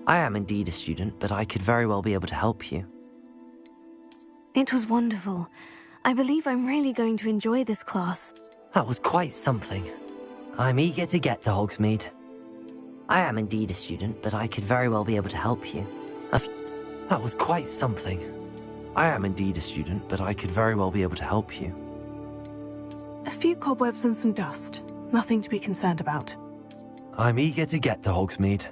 I am indeed a student, but I could very well be able to help you. It was wonderful. I believe I'm really going to enjoy this class. That was quite something. I'm eager to get to Hogsmeade. I am indeed a student, but I could very well be able to help you. That was quite something. I am indeed a student, but I could very well be able to help you. A few cobwebs and some dust. Nothing to be concerned about. I'm eager to get to Hogsmeade.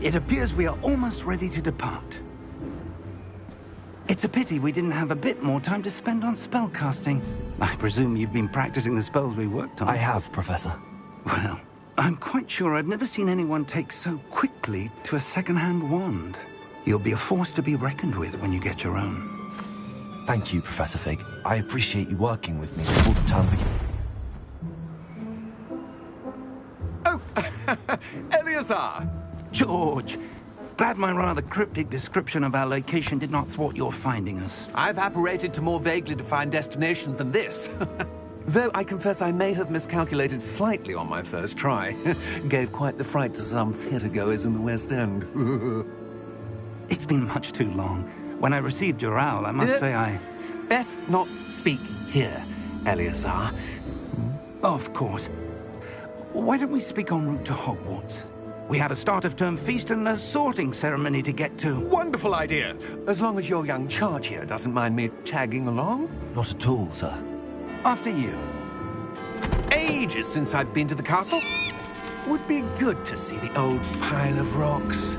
It appears we are almost ready to depart. It's a pity we didn't have a bit more time to spend on spellcasting. I presume you've been practicing the spells we worked on. I have, Professor. Well, I'm quite sure I've never seen anyone take so quickly to a second-hand wand. You'll be a force to be reckoned with when you get your own. Thank you, Professor Fig. I appreciate you working with me before the term begins. Oh, Eleazar! George, glad my rather cryptic description of our location did not thwart your finding us. I've apparated to more vaguely defined destinations than this. Though I confess I may have miscalculated slightly on my first try. Gave quite the fright to some theatre-goers in the West End. It's been much too long. When I received your owl, I must say I... Best not speak here, Eleazar. Of course. Why don't we speak en route to Hogwarts? We have a start-of-term feast and a sorting ceremony to get to. Wonderful idea! As long as your young charge here doesn't mind me tagging along. Not at all, sir. After you. Ages since I've been to the castle. Would be good to see the old pile of rocks.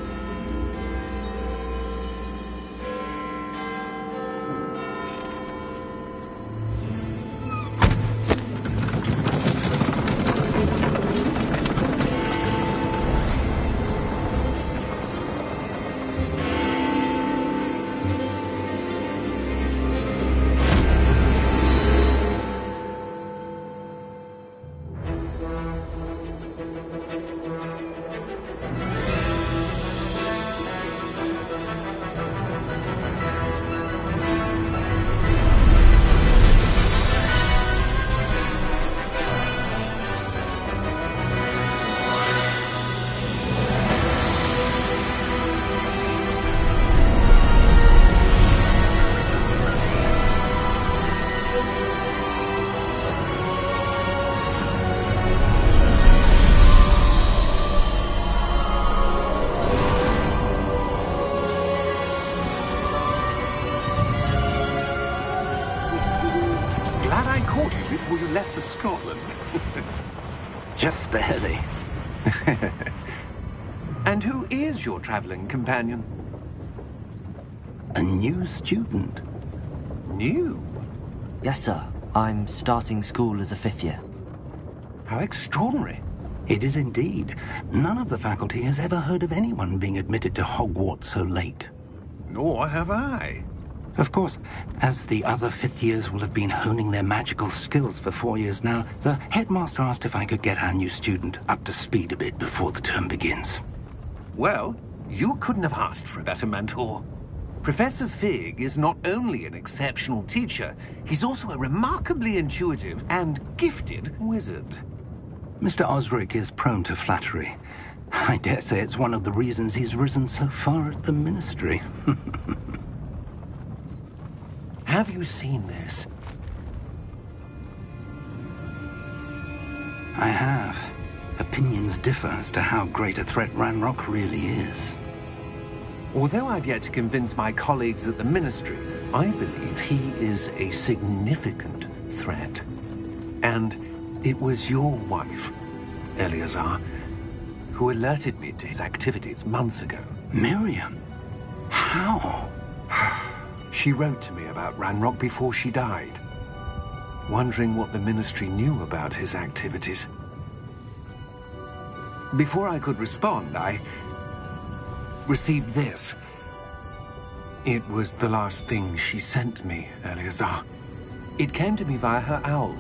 Before you left for Scotland. Just barely. And who is your traveling companion? A new student. New? Yes, sir. I'm starting school as a 5th year. How extraordinary. It is indeed. None of the faculty has ever heard of anyone being admitted to Hogwarts so late. Nor have I. Of course, as the other 5th years will have been honing their magical skills for 4 years now, the headmaster asked if I could get our new student up to speed a bit before the term begins. Well, you couldn't have asked for a better mentor. Professor Fig is not only an exceptional teacher, he's also a remarkably intuitive and gifted wizard. Mr. Osric is prone to flattery. I dare say it's one of the reasons he's risen so far at the Ministry. Have you seen this? I have. Opinions differ as to how great a threat Ranrock really is. Although I've yet to convince my colleagues at the Ministry, I believe he is a significant threat. And it was your wife, Eleazar, who alerted me to his activities months ago. Miriam? How? She wrote to me about Ranrock before she died, wondering what the Ministry knew about his activities. Before I could respond, I received this. It was the last thing she sent me, Eleazar. It came to me via her owl,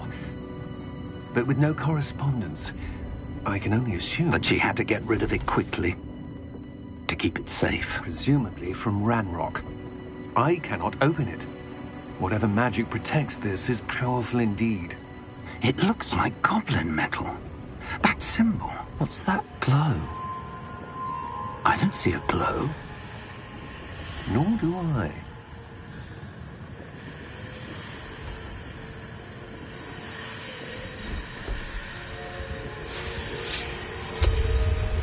but with no correspondence. I can only assume That she had to get rid of it quickly, to keep it safe. presumably from Ranrock. I cannot open it. Whatever magic protects this is powerful indeed. It looks like goblin metal. That symbol. What's that glow? I don't see a glow. Nor do I.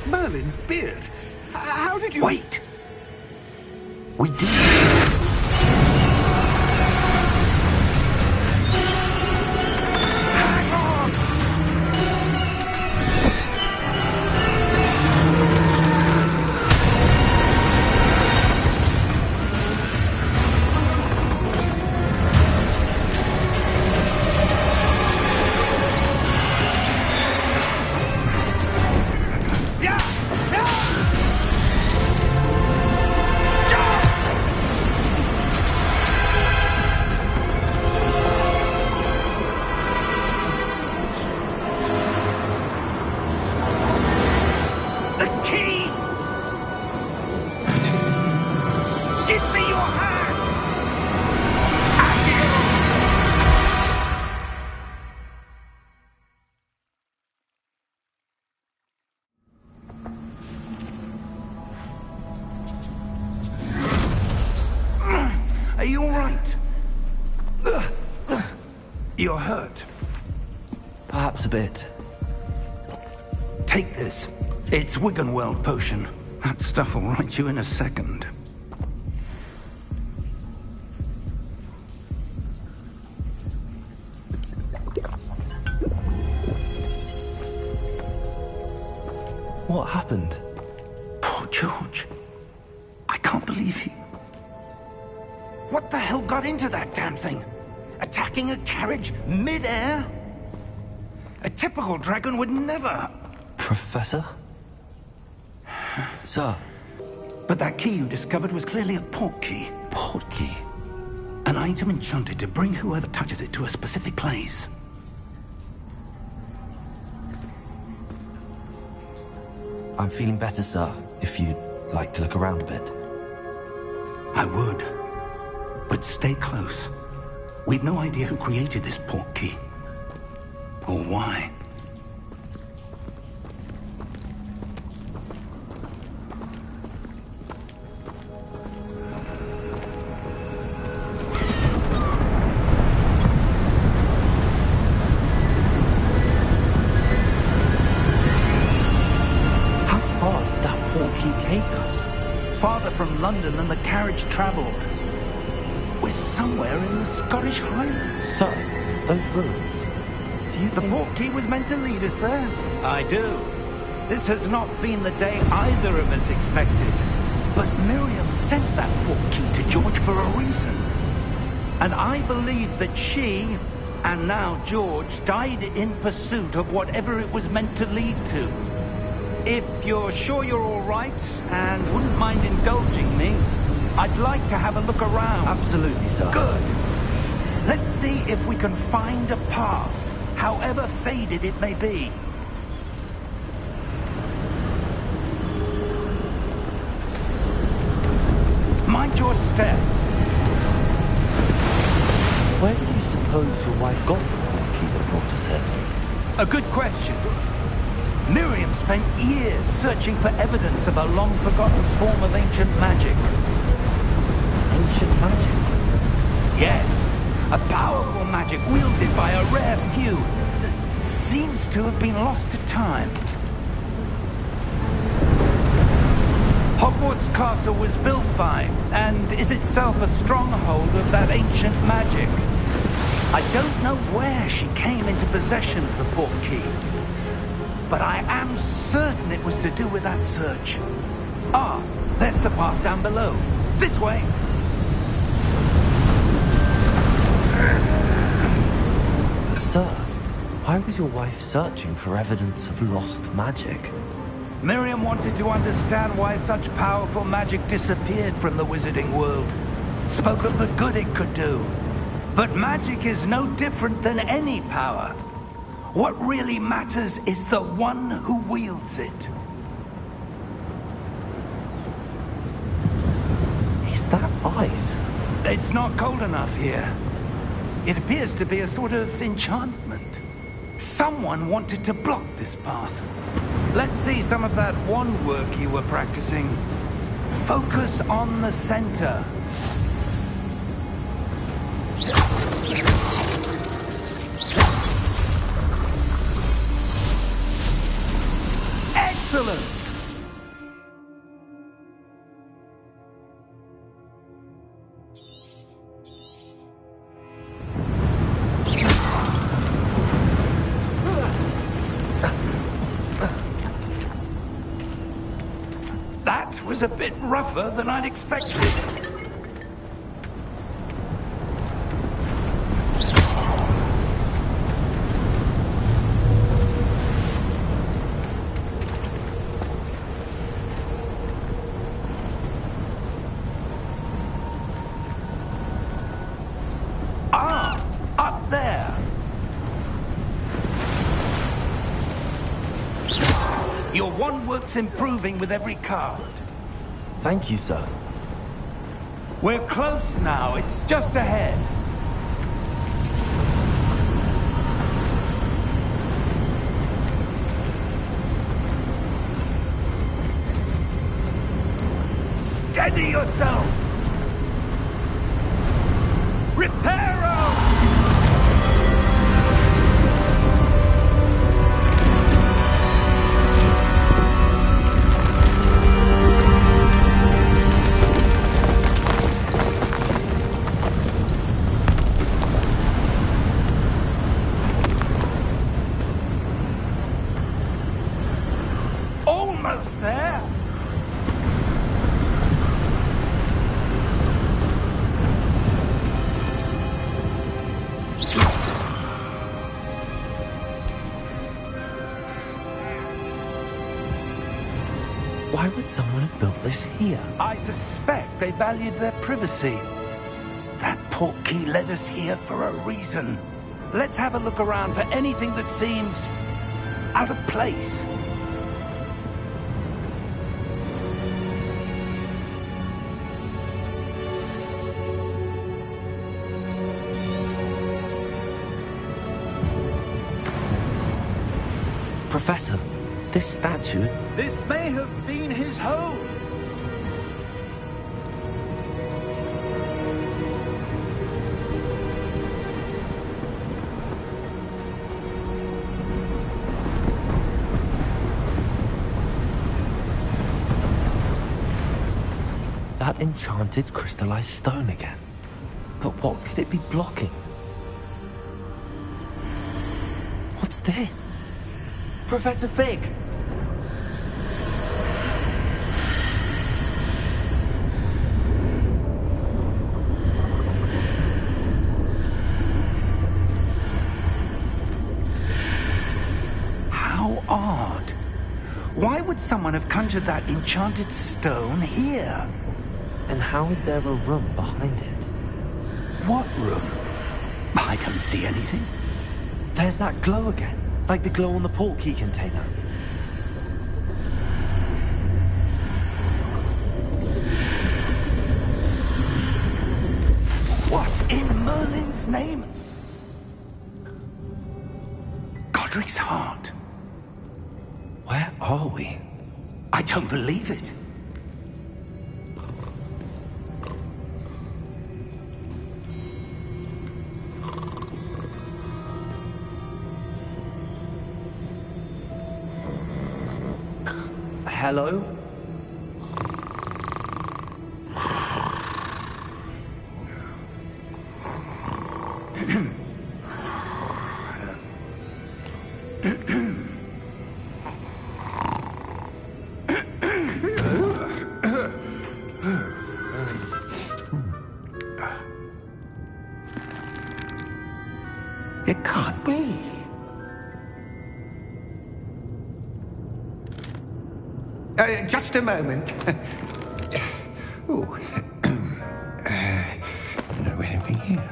Merlin's beard. How did you... Wait! We did. You're hurt. Perhaps a bit. Take this. It's Wiggenweld potion. That stuff will right you in a second. What happened? Poor George. I can't believe he... What the hell got into that damn thing? Attacking a carriage mid-air? A typical dragon would never... Professor? Sir? But that key you discovered was clearly a port key. Port key? An item enchanted to bring whoever touches it to a specific place. I'm feeling better, sir, if you'd like to look around a bit. I would. But stay close. We've no idea who created this port key. Or why. How far did that port key take us? Farther from London than the carriage travelled. We're somewhere in the Scottish Highlands. Sir, those ruins. Do you The think... port key was meant to lead us there? I do. This has not been the day either of us expected. But Miriam sent that port key to George for a reason. And I believe that she, and now George, died in pursuit of whatever it was meant to lead to. If you're sure you're all right, and wouldn't mind indulging me, I'd like to have a look around. Absolutely, sir. Good. Let's see if we can find a path, however faded it may be. Mind your step. Where do you suppose your wife got the port key that brought us here? A good question. Miriam spent years searching for evidence of a long-forgotten form of ancient magic. Ancient magic? Yes, a powerful magic wielded by a rare few that seems to have been lost to time. Hogwarts Castle was built by, and is itself a stronghold of that ancient magic. I don't know where she came into possession of the port key, but I am certain it was to do with that search. Ah, there's the path down below. This way. Sir, why was your wife searching for evidence of lost magic? Miriam wanted to understand why such powerful magic disappeared from the wizarding world. Spoke of the good it could do. But magic is no different than any power. What really matters is the one who wields it. Is that ice? It's not cold enough here. It appears to be a sort of enchantment. Someone wanted to block this path. Let's see some of that wand work you were practicing. Focus on the center. Excellent! That was a bit rougher than I'd expected. Ah, up there. Your wand work's improving with every cast. Thank you, sir. We're close now. It's just ahead. Steady yourself! Reparo! Why would someone have built this here? I suspect they valued their privacy. That portkey led us here for a reason. Let's have a look around for anything that seems out of place. Professor, this statue... This may have been his home. That enchanted crystallized stone again. But what could it be blocking? What's this? Professor Fig! How odd. Why would someone have conjured that enchanted stone here? And how is there a room behind it? What room? I don't see anything. There's that glow again, like the glow on the portkey container. What in Merlin's name? Godric's heart. Where are we? I don't believe it. Hello? It can't be. Just a moment. Oh. No anything here.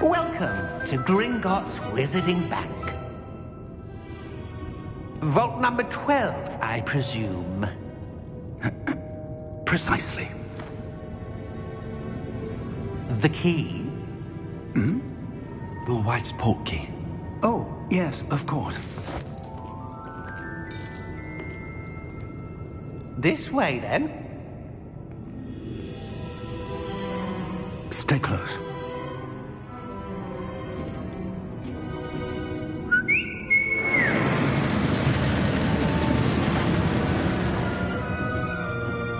Welcome to Gringotts Wizarding Bank. Vault number 12, I presume. Precisely. The key? Your wife's portkey. Oh, yes, of course. This way, then. Stay close.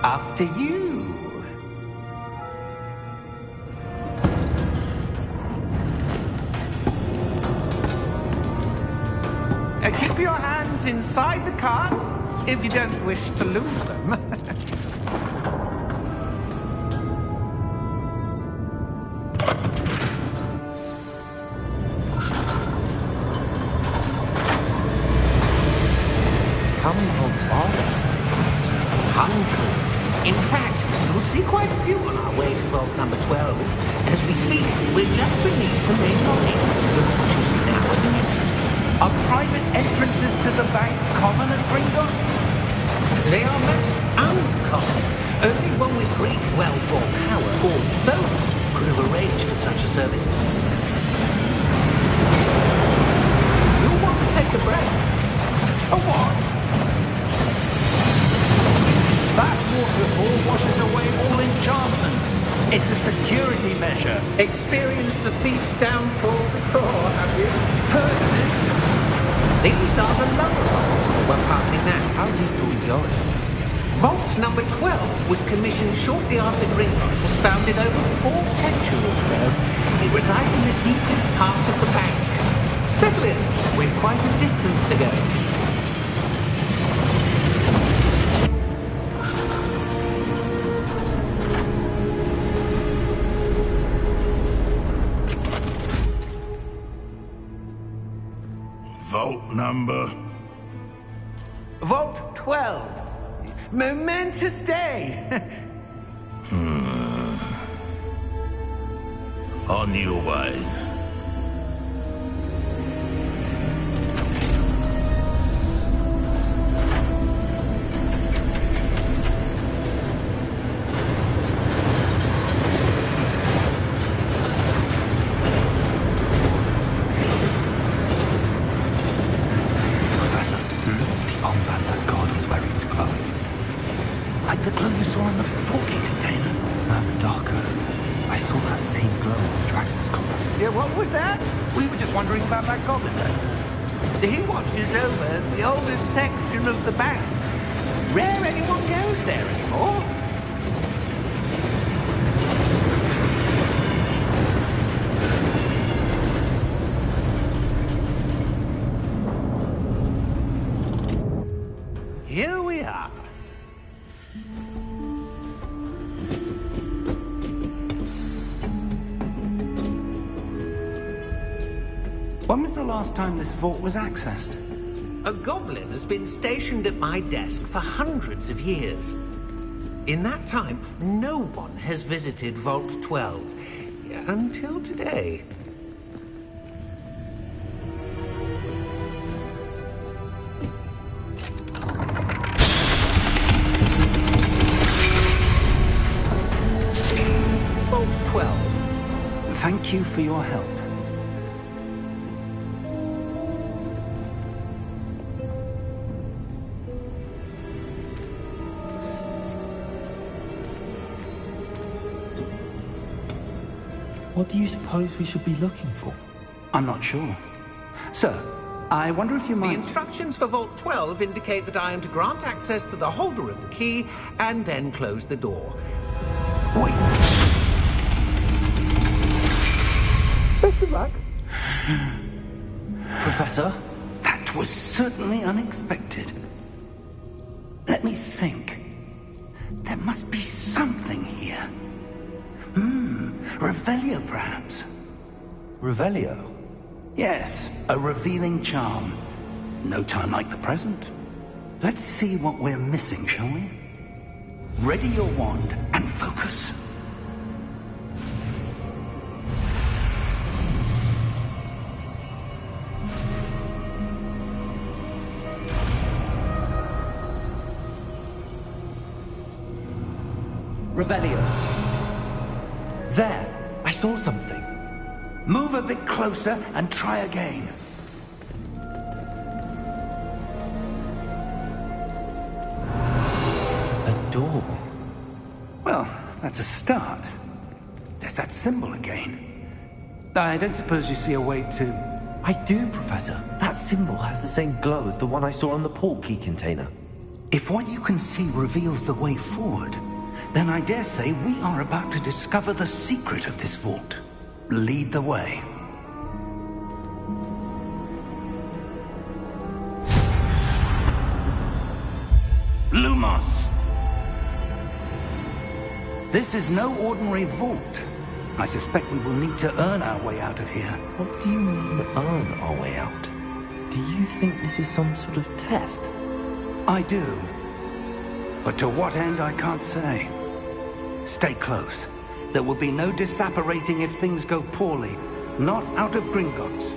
After you. Keep your hands inside the cart if you don't wish to lose them. How many vaults are there? Hundreds. In fact, you'll see quite a few on our way to vault number 12. As we speak, we're just beneath the main lobby. The vaults you see now are the newest. Are private entrances to the bank common at Gringotts? They are most uncommon. Only one with great wealth or power, or both, could have arranged for such a service. You'll want to take a breath. A what? That waterfall washes away all enchantments. It's a security measure. Experienced the thief's downfall before, have you? Heard of it? These are the lower vaults that we're passing now. How deep are we going? Vault number 12 was commissioned shortly after Gringotts was founded over 4 centuries ago. It resides in the deepest part of the bank. Settle in. We've quite a distance to go. number? Vault 12. Momentous day. On your way. Professor, the armband that God was wearing is glowing. Like the glow you saw on the porky container. No, darker. I saw that same glow on the dragon's collar. Yeah, what was that? We were just wondering about that goblin back there. He watches over the oldest section of the bank. Rare anyone goes there anymore. Here we are. When was the last time this vault was accessed? A goblin has been stationed at my desk for hundreds of years. In that time, no one has visited Vault 12. Until today. Vault 12. Thank you for your help. What do you suppose we should be looking for? I'm not sure. Sir, I wonder if you The might... instructions for Vault 12 indicate that I am to grant access to the holder of the key and then close the door. Wait! Best of luck. Professor? That was certainly unexpected. Let me think. There must be something here. Revelio, perhaps? Revelio? Yes, a revealing charm. No time like the present. Let's see what we're missing, shall we? Ready your wand and focus. Revelio. There! I saw something. Move a bit closer and try again. A door. Well, that's a start. There's that symbol again. I don't suppose you see a way to... I do, Professor. That symbol has the same glow as the one I saw on the port key container. If what you can see reveals the way forward, then I dare say we are about to discover the secret of this vault. Lead the way. Lumos! This is no ordinary vault. I suspect we will need to earn our way out of here. What do you mean, earn our way out? Do you think this is some sort of test? I do. But to what end, I can't say. Stay close. There will be no disapparating if things go poorly. Not out of Gringotts.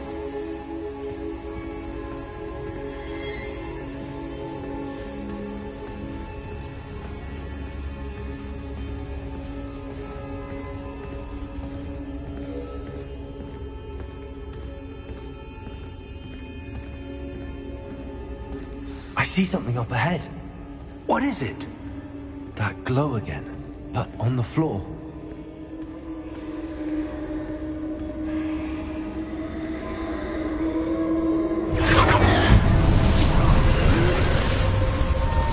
I see something up ahead. What is it? That glow again, but on the floor.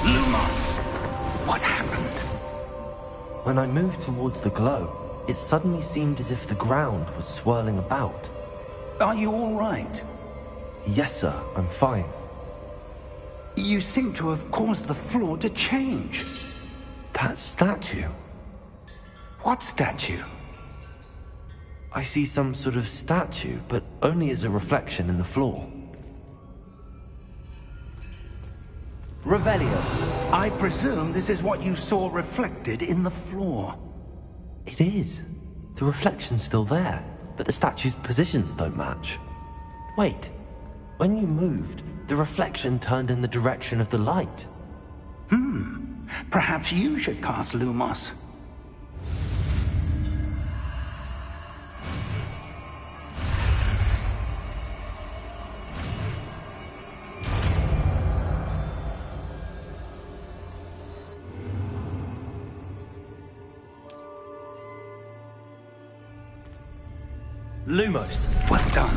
Lumos! What happened? When I moved towards the glow, it suddenly seemed as if the ground was swirling about. Are you all right? Yes, sir, I'm fine. You seem to have caused the floor to change. That statue. What statue? I see some sort of statue, but only as a reflection in the floor. Revelio. I presume this is what you saw reflected in the floor. It is. The reflection's still there, but the statue's positions don't match. Wait, when you moved, the reflection turned in the direction of the light. Perhaps you should cast Lumos. Lumos. Well done.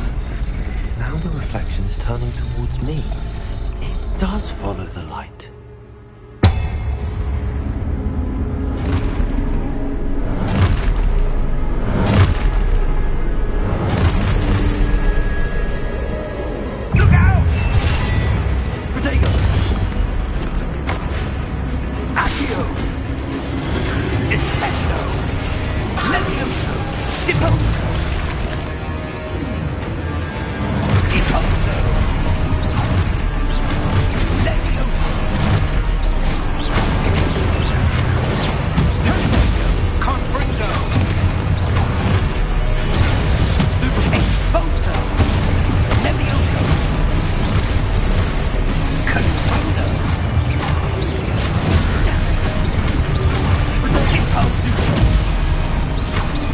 Now the reflection's turning towards me. It does follow the light. Look out! Protego! Accio! Descendo! Levioso! Deposo! Deposo! Levioso! Stupendo! Confringo! Exposo! Levioso! Confundo! Deposo!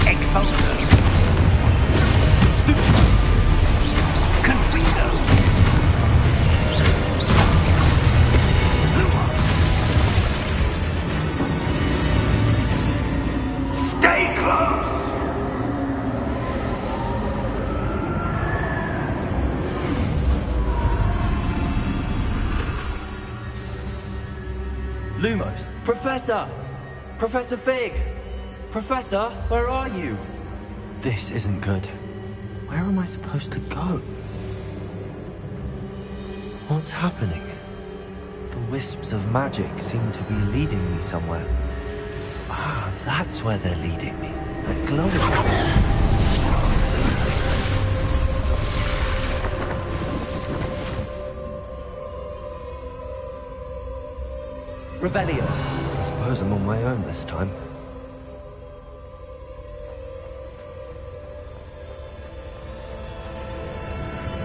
Exposo! Stupido! Confrido! Lumos! Stay close! Lumos! Professor! Professor Fig! Professor, where are you? This isn't good. Where am I supposed to go? What's happening? The wisps of magic seem to be leading me somewhere. Ah, that's where they're leading me. That glowing. Revelio. I suppose I'm on my own this time.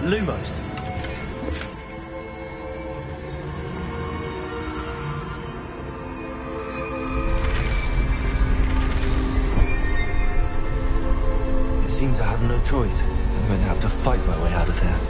Lumos. It seems I have no choice. I'm going to have to fight my way out of here.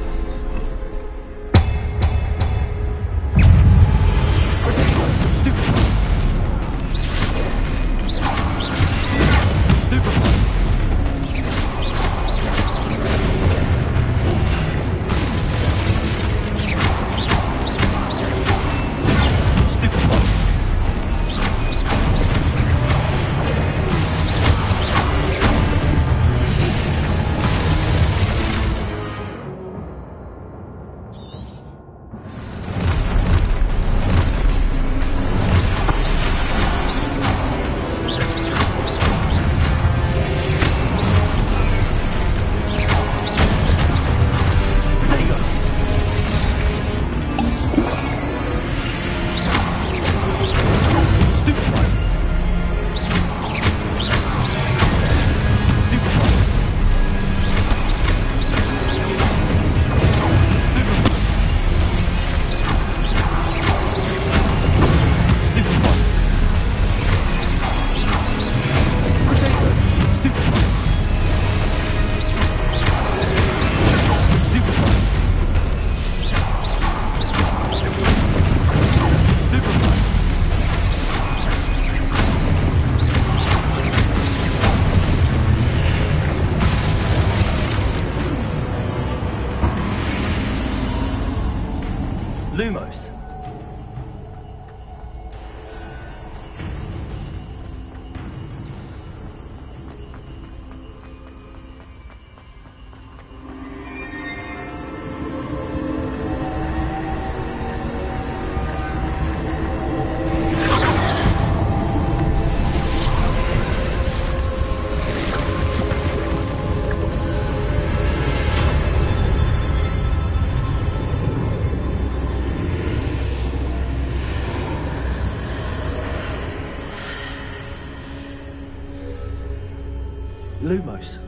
Lumos.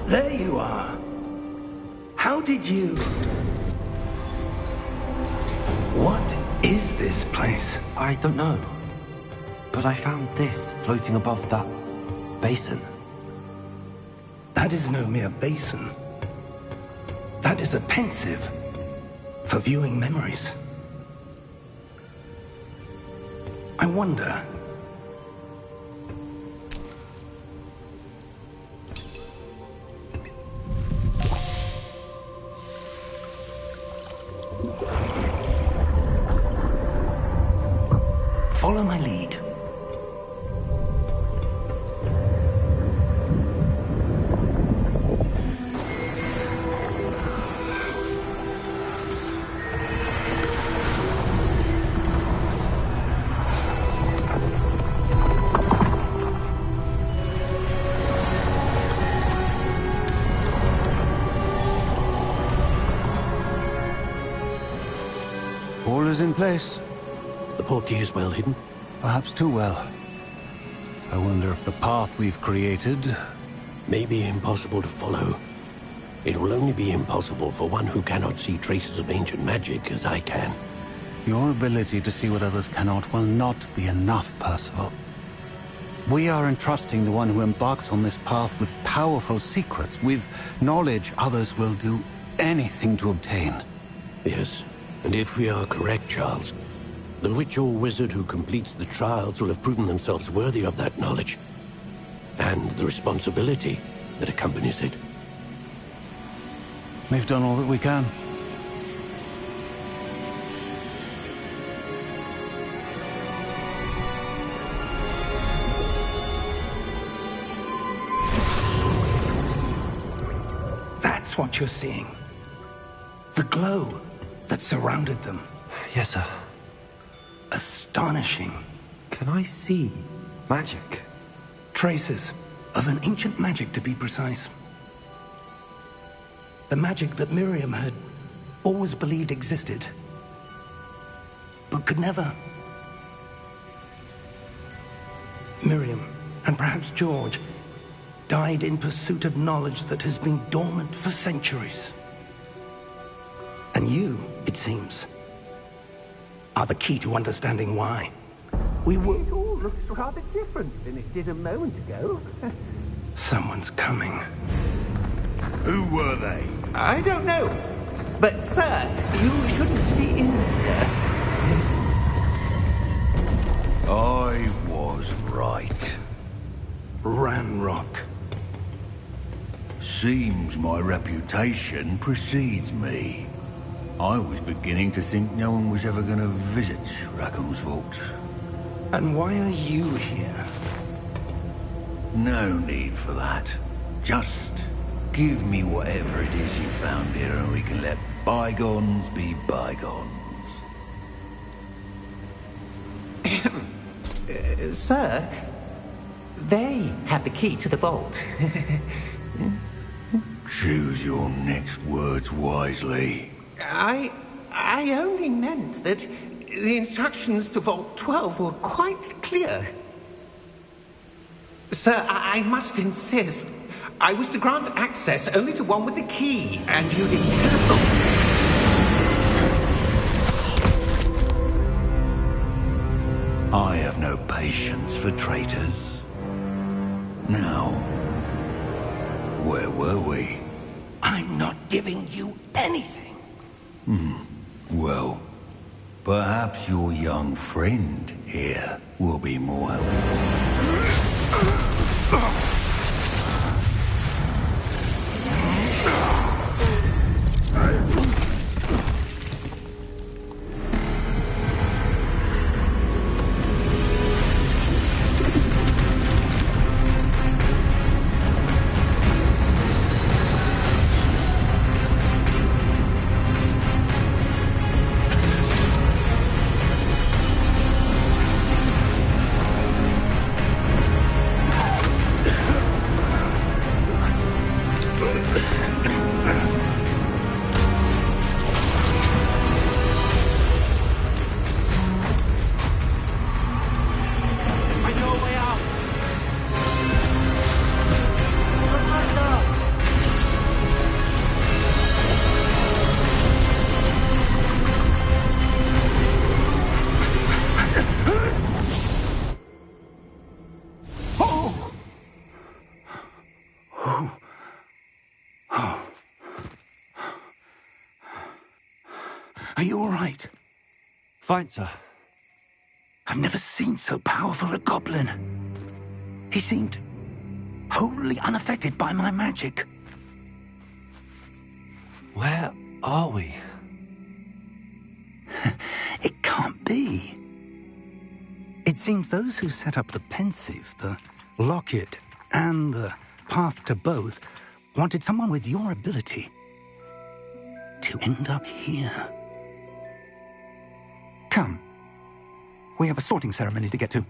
There you are. How did you... What is this place? I don't know. But I found this floating above that basin. That is no mere basin. That is a pensive for viewing memories. I wonder... Follow my lead. All is in place. The portkey is well hidden? Perhaps too well. I wonder if the path we've created... May be impossible to follow. It will only be impossible for one who cannot see traces of ancient magic as I can. Your ability to see what others cannot will not be enough, Percival. We are entrusting the one who embarks on this path with powerful secrets, with knowledge others will do anything to obtain. Yes, and if we are correct, Charles, the witch or wizard who completes the trials will have proven themselves worthy of that knowledge, and the responsibility that accompanies it. We've done all that we can. That's what you're seeing. The glow that surrounded them. Yes, sir. Astonishing. Can I see magic? Traces of an ancient magic, to be precise. The magic that Miriam had always believed existed, but could never. Miriam, and perhaps George, died in pursuit of knowledge that has been dormant for centuries. And you, it seems, are the key to understanding why. We were... It all looks rather different than it did a moment ago. Someone's coming. Who were they? I don't know. But, sir, you shouldn't be in here. I was right. Ranrock. Seems my reputation precedes me. I was beginning to think no one was ever going to visit Rackham's vault. And why are you here? No need for that. Just give me whatever it is you found here and we can let bygones be bygones. Sir, they have the key to the vault. Choose your next words wisely. I only meant that the instructions to Vault 12 were quite clear. Sir, I must insist. I was to grant access only to one with the key, and you didn't have. I have no patience for traitors. Now, where were we? I'm not giving you anything. Well, perhaps your young friend here will be more helpful. Are you all right? Fine, sir. I've never seen so powerful a goblin. He seemed wholly unaffected by my magic. Where are we? It can't be. It seems those who set up the pensive, the locket, and the path to both wanted someone with your ability to end up here. Come. We have a sorting ceremony to get to.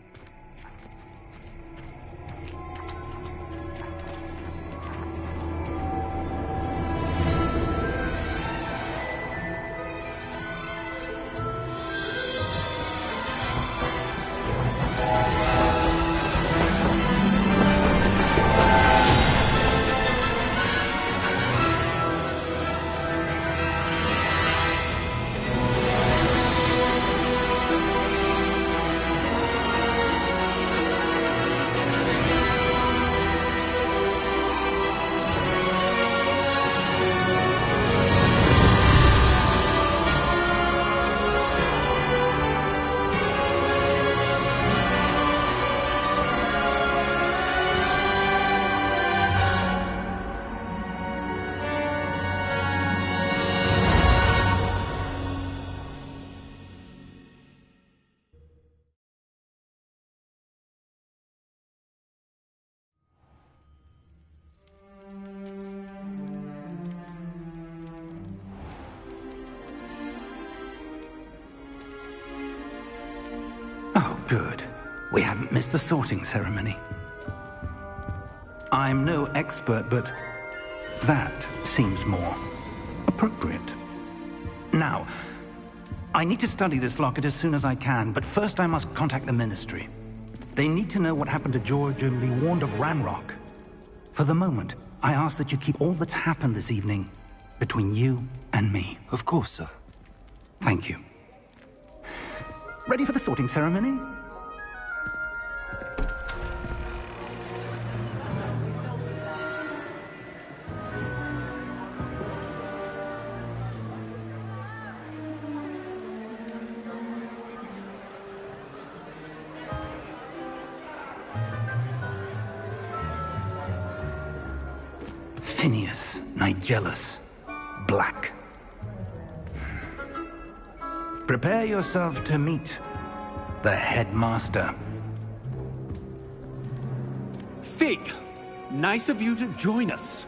Oh, good. We haven't missed the sorting ceremony. I'm no expert, but that seems more appropriate. Now, I need to study this locket as soon as I can, but first I must contact the Ministry. They need to know what happened to George and be warned of Ranrock. For the moment, I ask that you keep all that's happened this evening between you and me. Of course, sir. Thank you. Ready for the sorting ceremony? Phineas, Nigellus, Black. Prepare yourself to meet the headmaster. Fig, nice of you to join us.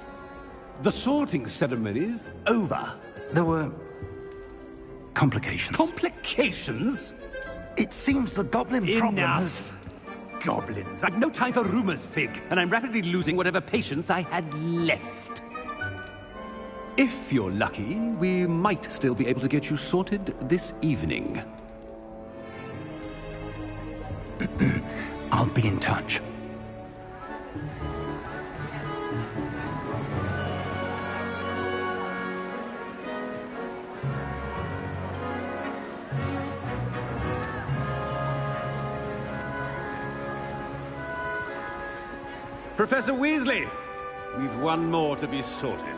The sorting ceremony's over. There were complications. Complications? It seems the goblin problem has... Enough! Goblins. I've no time for rumors, Fig, and I'm rapidly losing whatever patience I had left. If you're lucky, we might still be able to get you sorted this evening. I'll be in touch. Professor Weasley, we've one more to be sorted.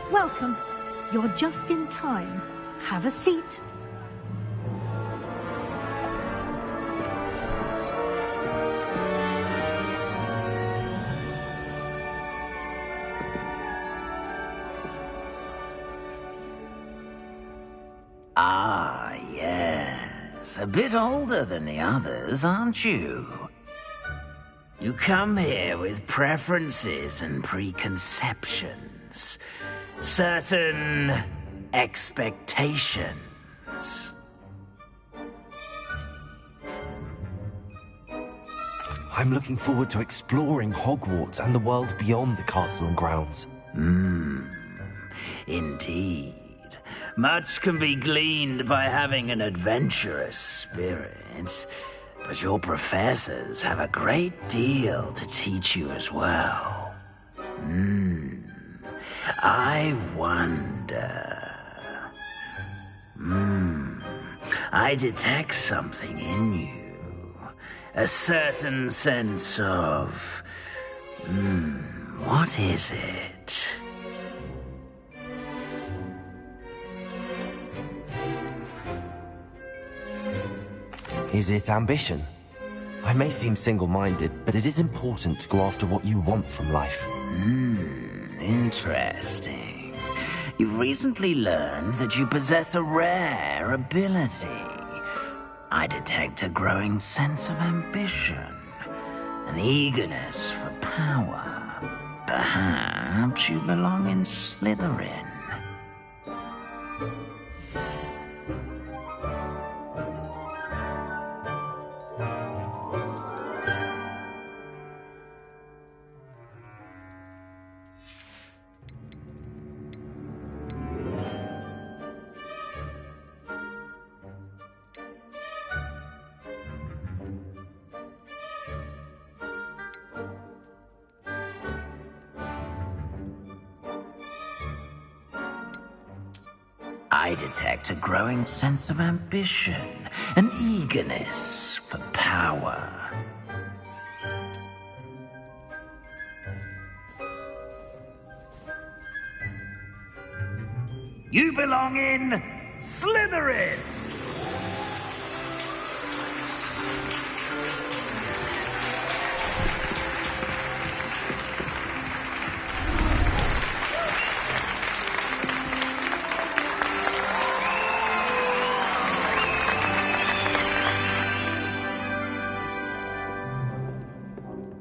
Welcome. You're just in time. Have a seat. Ah, yes. A bit older than the others, aren't you? You come here with preferences and preconceptions. Certain expectations. I'm looking forward to exploring Hogwarts and the world beyond the castle and grounds. Indeed. Much can be gleaned by having an adventurous spirit, but your professors have a great deal to teach you as well. I wonder... I detect something in you. A certain sense of... what is it? Is it ambition? I may seem single-minded, but it is important to go after what you want from life. Interesting. You've recently learned that you possess a rare ability. I detect a growing sense of ambition, an eagerness for power. Perhaps you belong in Slytherin. I detect a growing sense of ambition, an eagerness for power. You belong in Slytherin!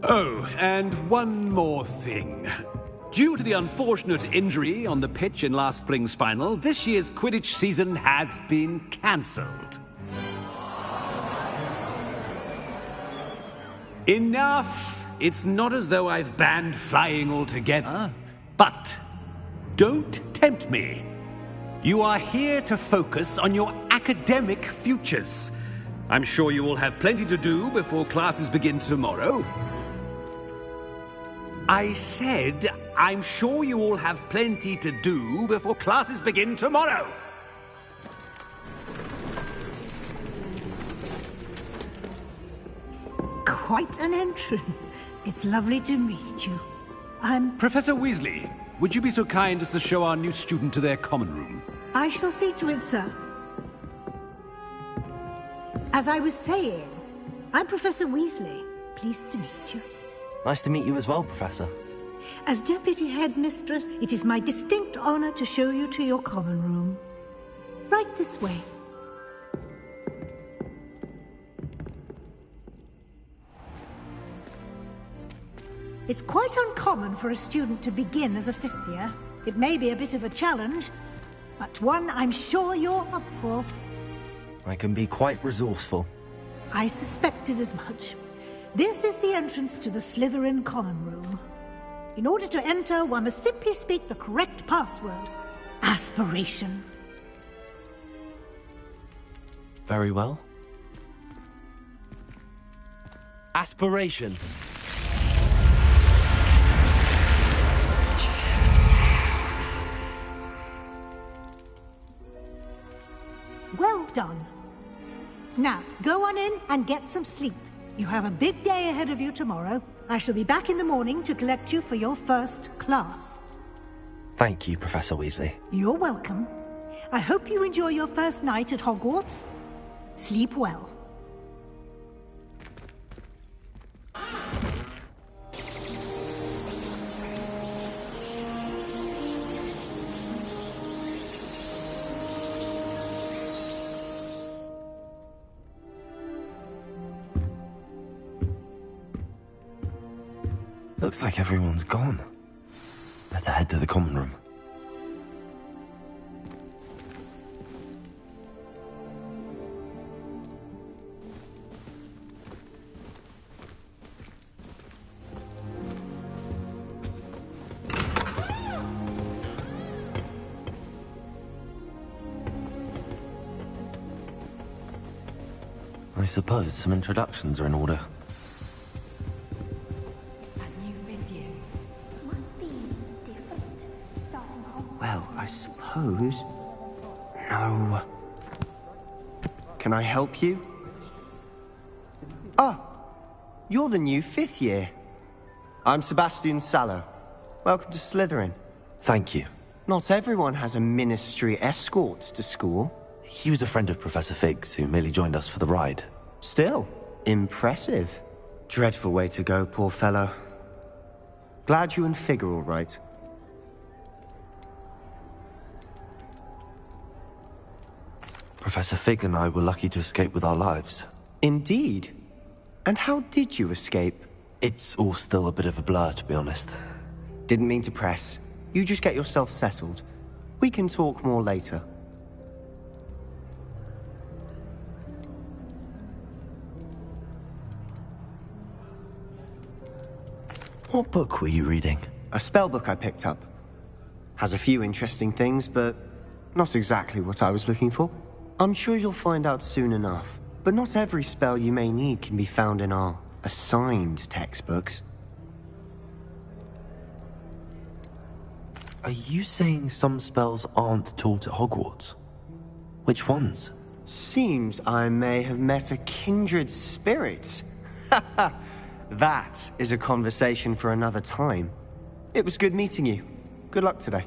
Oh, and one more thing. Due to the unfortunate injury on the pitch in last spring's final, this year's Quidditch season has been cancelled. Enough! It's not as though I've banned flying altogether. But don't tempt me. You are here to focus on your academic futures. I'm sure you will have plenty to do before classes begin tomorrow. I said, I'm sure you all have plenty to do before classes begin tomorrow. Quite an entrance. It's lovely to meet you. I'm... Professor Weasley, would you be so kind as to show our new student to their common room? I shall see to it, sir. As I was saying, I'm Professor Weasley. Pleased to meet you. Nice to meet you as well, Professor. As Deputy Headmistress, it is my distinct honor to show you to your common room. Right this way. It's quite uncommon for a student to begin as a fifth year. It may be a bit of a challenge, but one I'm sure you're up for. I can be quite resourceful. I suspected as much. This is the entrance to the Slytherin common room. In order to enter, one must simply speak the correct password. Aspiration. Very well. Aspiration. Well done. Now, go on in and get some sleep. You have a big day ahead of you tomorrow. I shall be back in the morning to collect you for your first class. Thank you, Professor Weasley. You're welcome. I hope you enjoy your first night at Hogwarts. Sleep well. Looks like everyone's gone. Better head to the common room. I suppose some introductions are in order. Well, I suppose... No. Can I help you? Ah, you're the new fifth year. I'm Sebastian Sallow. Welcome to Slytherin. Thank you. Not everyone has a ministry escort to school. He was a friend of Professor Fig's, who merely joined us for the ride. Still, impressive. Dreadful way to go, poor fellow. Glad you and Fig are all right. Professor Fig and I were lucky to escape with our lives. Indeed. And how did you escape? It's all still a bit of a blur, to be honest. Didn't mean to press. You just get yourself settled. We can talk more later. What book were you reading? A spell book I picked up. Has a few interesting things, but not exactly what I was looking for. I'm sure you'll find out soon enough. But not every spell you may need can be found in our assigned textbooks. Are you saying some spells aren't taught at Hogwarts? Which ones? Seems I may have met a kindred spirit. That is a conversation for another time. It was good meeting you. Good luck today.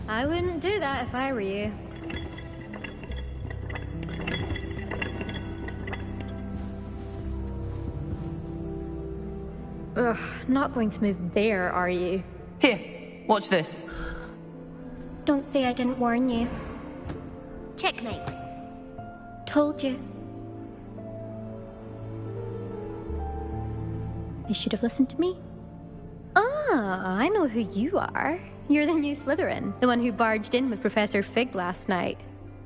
I wouldn't do that if I were you. Ugh, not going to move there, are you? Here, watch this. Don't say I didn't warn you. Checkmate. Told you. You should have listened to me. Ah, I know who you are. You're the new Slytherin, the one who barged in with Professor Fig last night.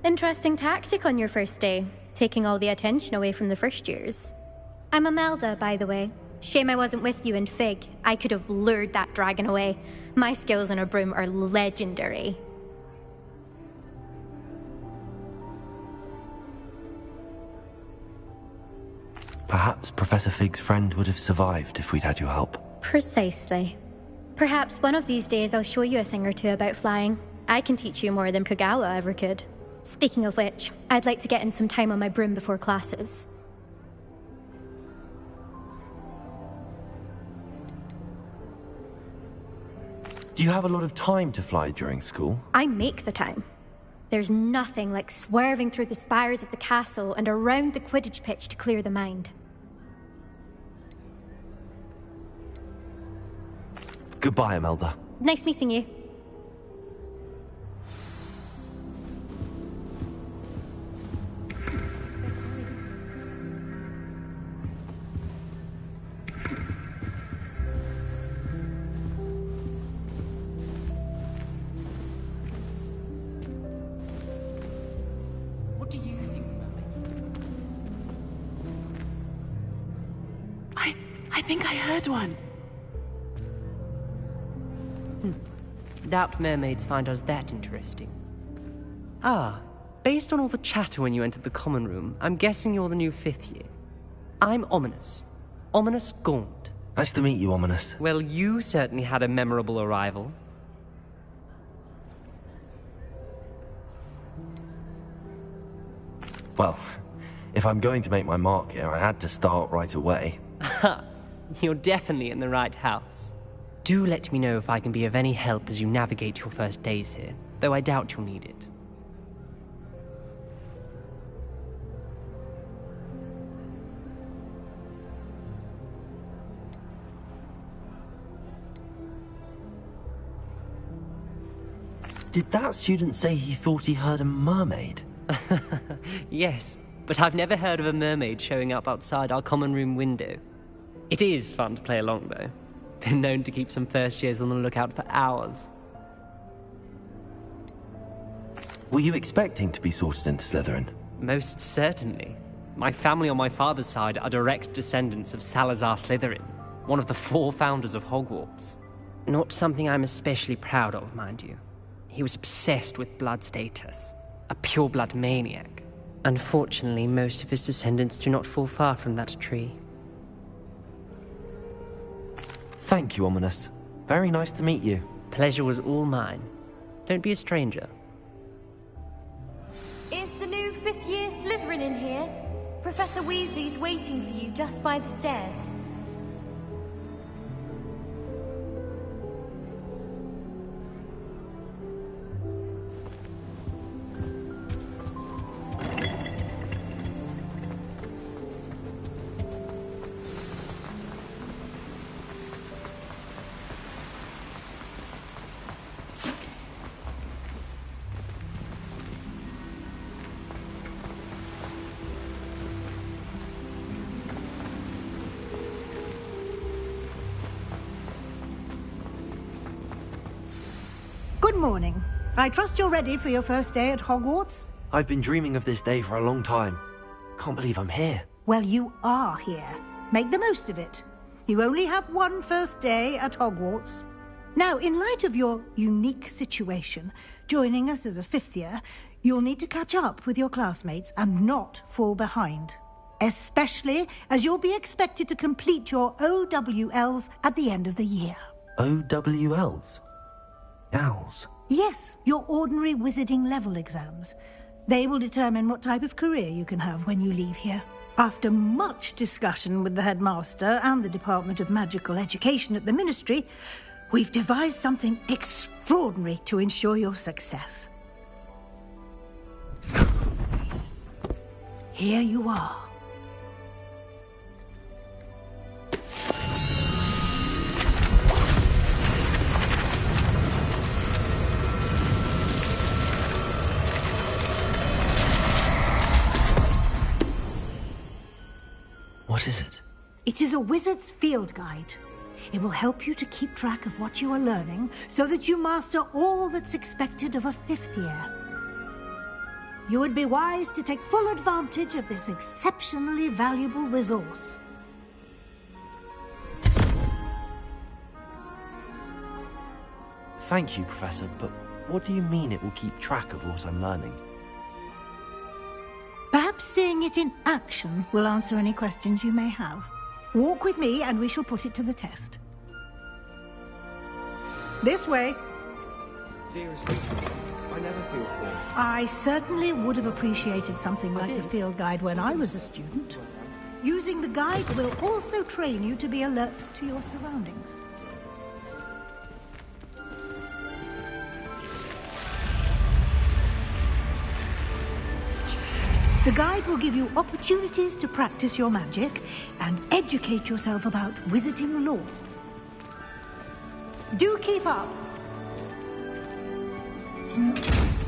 Interesting tactic on your first day, taking all the attention away from the first years. I'm Imelda, by the way. Shame I wasn't with you in Fig. I could have lured that dragon away. My skills on a broom are legendary. Perhaps Professor Fig's friend would have survived if we'd had your help. Precisely. Perhaps one of these days I'll show you a thing or two about flying. I can teach you more than Kagawa ever could. Speaking of which, I'd like to get in some time on my broom before classes. Do you have a lot of time to fly during school? I make the time. There's nothing like swerving through the spires of the castle and around the Quidditch pitch to clear the mind. Goodbye, Imelda. Nice meeting you. What do you think about it? I think I heard one. Doubt mermaids find us that interesting. Ah, based on all the chatter when you entered the common room, I'm guessing you're the new 5th year. I'm Ominous. Ominous Gaunt. Nice to meet you, Ominous. Well, you certainly had a memorable arrival. Well, if I'm going to make my mark here, I had to start right away. Ha! You're definitely in the right house. Do let me know if I can be of any help as you navigate your first days here, though I doubt you'll need it. Did that student say he thought he heard a mermaid? Yes, but I've never heard of a mermaid showing up outside our common room window. It is fun to play along, though. Been known to keep some first years on the lookout for hours. Were you expecting to be sorted into Slytherin? Most certainly. My family on my father's side are direct descendants of Salazar Slytherin, one of the 4 founders of Hogwarts. Not something I'm especially proud of, mind you. He was obsessed with blood status, a pure-blood maniac. Unfortunately, most of his descendants do not fall far from that tree. Thank you, Ominous. Very nice to meet you. Pleasure was all mine. Don't be a stranger. Is the new 5th year Slytherin in here? Professor Weasley's waiting for you just by the stairs. Good morning. I trust you're ready for your first day at Hogwarts? I've been dreaming of this day for a long time. Can't believe I'm here. Well, you are here. Make the most of it. You only have one first day at Hogwarts. Now, in light of your unique situation, joining us as a fifth year, you'll need to catch up with your classmates and not fall behind. Especially as you'll be expected to complete your OWLs at the end of the year. OWLs? Owls? Yes, your ordinary wizarding level exams. They will determine what type of career you can have when you leave here. After much discussion with the headmaster and the Department of Magical Education at the Ministry, we've devised something extraordinary to ensure your success. Here you are. What is it? It is a wizard's field guide. It will help you to keep track of what you are learning so that you master all that's expected of a fifth year. You would be wise to take full advantage of this exceptionally valuable resource. Thank you, Professor, but what do you mean it will keep track of what I'm learning? Perhaps seeing it in action will answer any questions you may have. Walk with me and we shall put it to the test. This way. Fear is weakness. I never feel fear. I certainly would have appreciated something like a field guide when I was a student. Using the guide will also train you to be alert to your surroundings. The guide will give you opportunities to practice your magic and educate yourself about wizarding lore. Do keep up!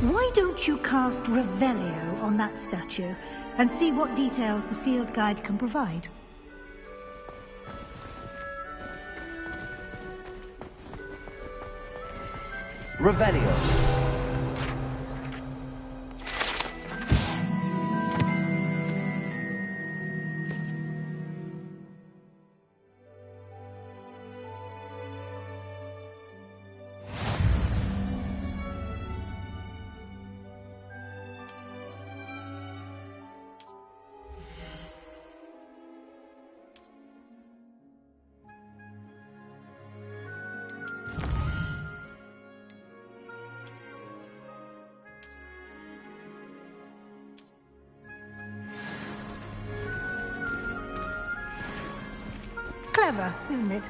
Why don't you cast Revelio on that statue and see what details the field guide can provide? Revelio. Clever, isn't it?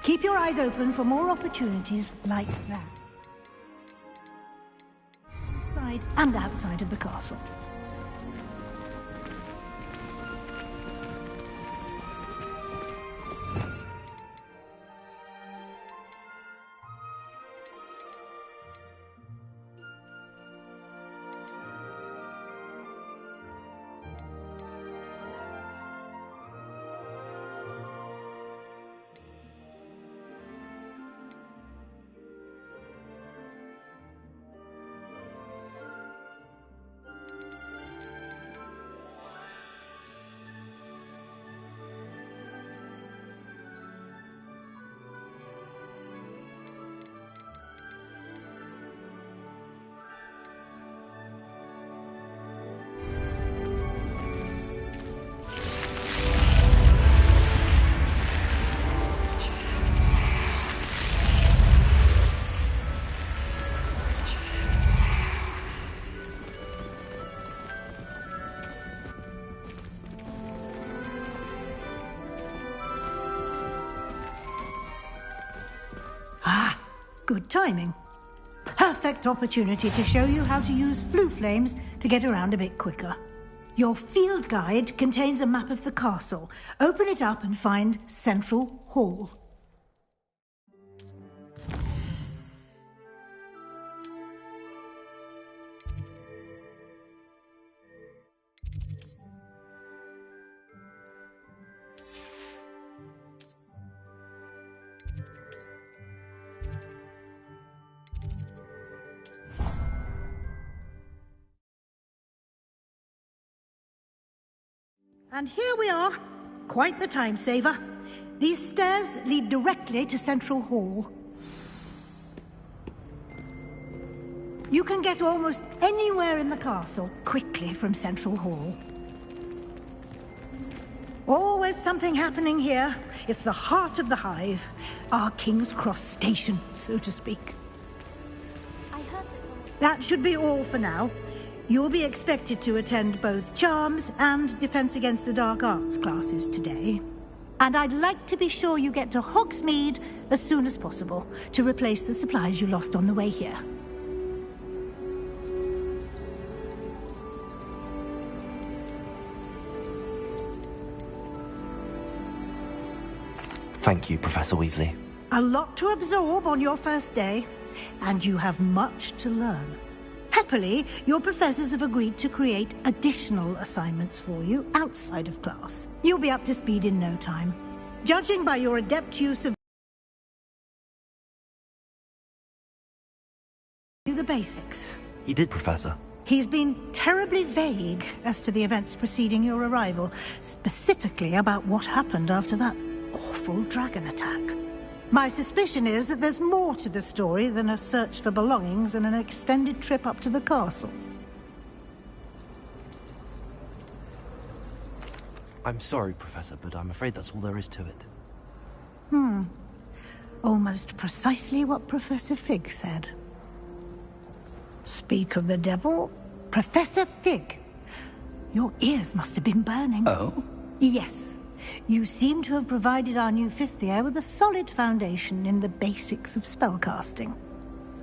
Keep your eyes open for more opportunities like that. Inside and outside of the castle. Good timing. Perfect opportunity to show you how to use flue flames to get around a bit quicker. Your field guide contains a map of the castle. Open it up and find Central Hall. And here we are. Quite the time saver. These stairs lead directly to Central Hall. You can get almost anywhere in the castle quickly from Central Hall. Always something happening here. It's the heart of the Hive. Our King's Cross station, so to speak. That should be all for now. You'll be expected to attend both Charms and Defense Against the Dark Arts classes today. And I'd like to be sure you get to Hogsmeade as soon as possible to replace the supplies you lost on the way here. Thank you, Professor Weasley. A lot to absorb on your first day, and you have much to learn. Happily, your professors have agreed to create additional assignments for you outside of class. You'll be up to speed in no time. Judging by your adept use of the basics. You did, Professor. He's been terribly vague as to the events preceding your arrival, specifically about what happened after that awful dragon attack. My suspicion is that there's more to the story than a search for belongings and an extended trip up to the castle. I'm sorry, Professor, but I'm afraid that's all there is to it. Almost precisely what Professor Fig said. Speak of the devil, Professor Fig. Your ears must have been burning. Oh? Yes. You seem to have provided our new fifth year with a solid foundation in the basics of spellcasting.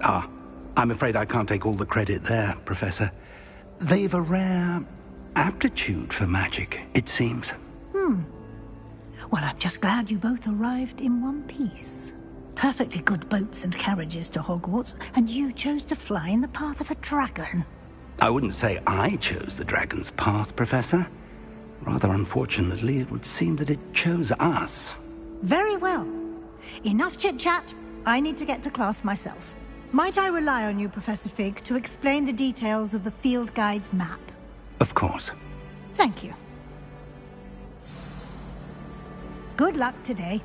Ah, I'm afraid I can't take all the credit there, Professor. They've a rare aptitude for magic, it seems. Well, I'm just glad you both arrived in one piece. Perfectly good boats and carriages to Hogwarts, and you chose to fly in the path of a dragon. I wouldn't say I chose the dragon's path, Professor. Rather unfortunately, it would seem that it chose us. Very well. Enough chit-chat. I need to get to class myself. Might I rely on you, Professor Fig, to explain the details of the field guide's map? Of course. Thank you. Good luck today.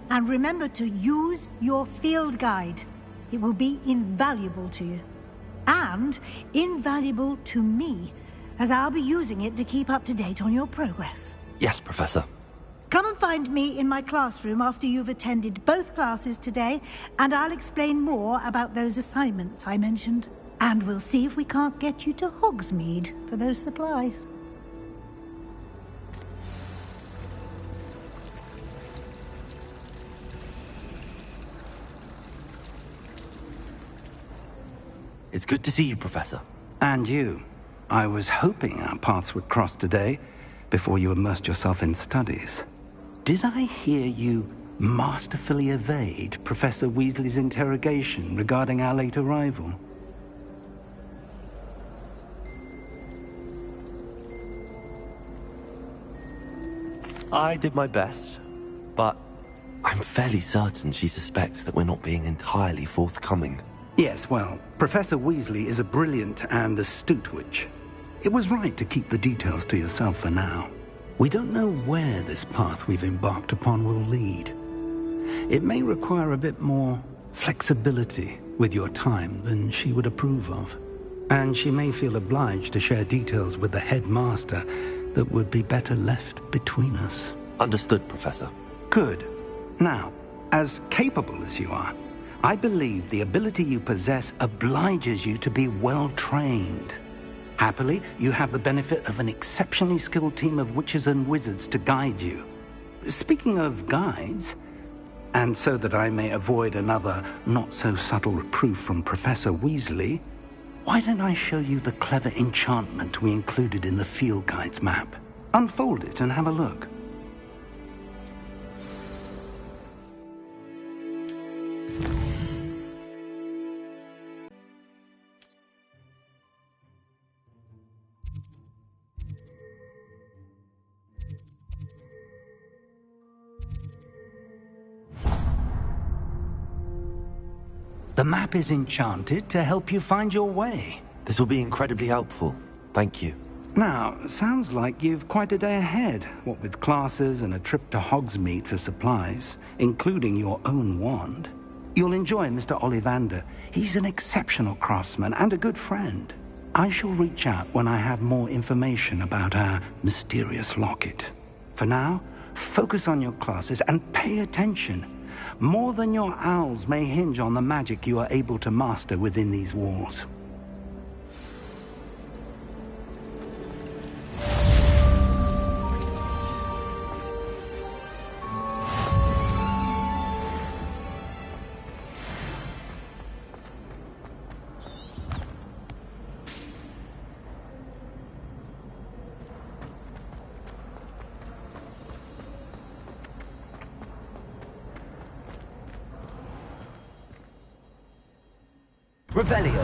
And remember to use your field guide. It will be invaluable to you. And invaluable to me, as I'll be using it to keep up to date on your progress. Yes, Professor. Come and find me in my classroom after you've attended both classes today, and I'll explain more about those assignments I mentioned. And we'll see if we can't get you to Hogsmeade for those supplies. It's good to see you, Professor. And you. I was hoping our paths would cross today, before you immersed yourself in studies. Did I hear you masterfully evade Professor Weasley's interrogation regarding our late arrival? I did my best, but I'm fairly certain she suspects that we're not being entirely forthcoming. Yes, well, Professor Weasley is a brilliant and astute witch. It was right to keep the details to yourself for now. We don't know where this path we've embarked upon will lead. It may require a bit more flexibility with your time than she would approve of. And she may feel obliged to share details with the headmaster that would be better left between us. Understood, Professor. Good. Now, as capable as you are, I believe the ability you possess obliges you to be well-trained. Happily, you have the benefit of an exceptionally skilled team of witches and wizards to guide you. Speaking of guides, and so that I may avoid another not-so-subtle reproof from Professor Weasley, why don't I show you the clever enchantment we included in the field guide's map? Unfold it and have a look. The map is enchanted to help you find your way. This will be incredibly helpful. Thank you. Now, sounds like you've quite a day ahead, what with classes and a trip to Hogsmeade for supplies, including your own wand. You'll enjoy Mr. Ollivander. He's an exceptional craftsman and a good friend. I shall reach out when I have more information about our mysterious locket. For now, focus on your classes and pay attention. More than your owls may hinge on the magic you are able to master within these walls. Revelio.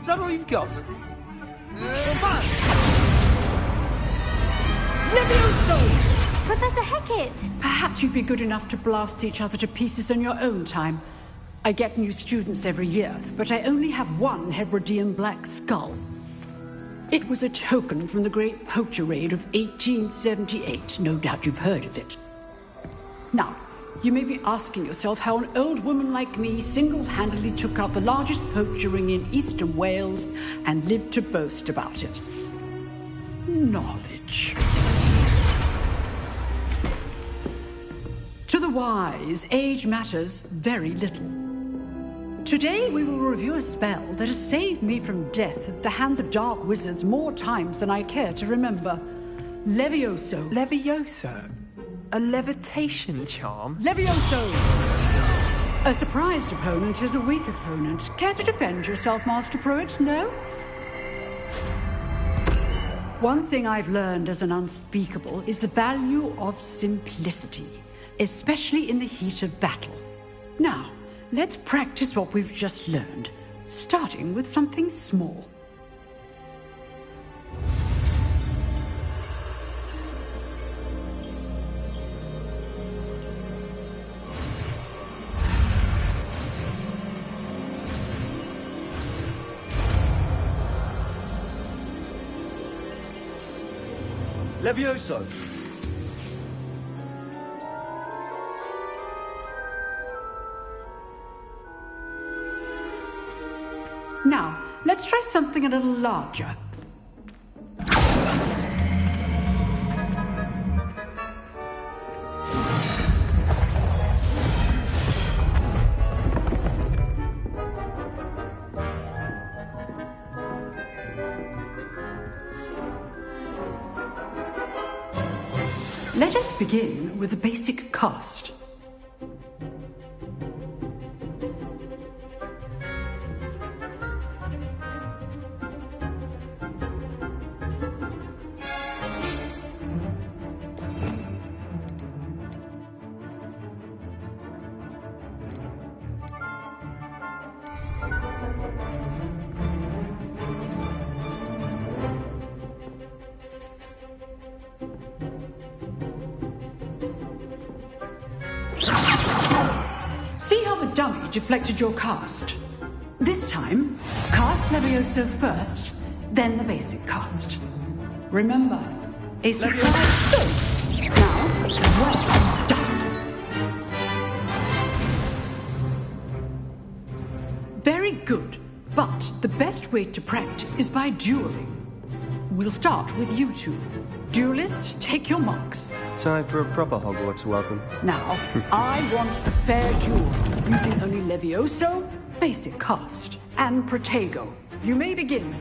Is that all you've got? Levioso! Professor Hecat! Perhaps you'd be good enough to blast each other to pieces on your own time. I get new students every year, but I only have one Hebridean black skull. It was a token from the Great Poacher Raid of 1878. No doubt you've heard of it. Now, you may be asking yourself how an old woman like me single-handedly took out the largest poacher ring in eastern Wales and lived to boast about it. Knowledge. To the wise, age matters very little. Today we will review a spell that has saved me from death at the hands of dark wizards more times than I care to remember. Levioso. Levioso? A levitation charm? Levioso! A surprised opponent is a weak opponent. Care to defend yourself, Master Pruitt? No? One thing I've learned as an unspeakable is the value of simplicity, especially in the heat of battle. Now, let's practice what we've just learned, starting with something small. Levioso! Now, let's try something a little larger. Let us begin with the basic cast. See how the dummy deflected your cast? This time, cast Levioso first, then the basic cast. Remember, a surprise. Now, well done. Very good, but the best way to practice is by dueling. We'll start with you two. Duelists, take your marks. Time for a proper Hogwarts welcome. Now, I want a fair duel, using only Levioso, basic cast, and Protego. You may begin.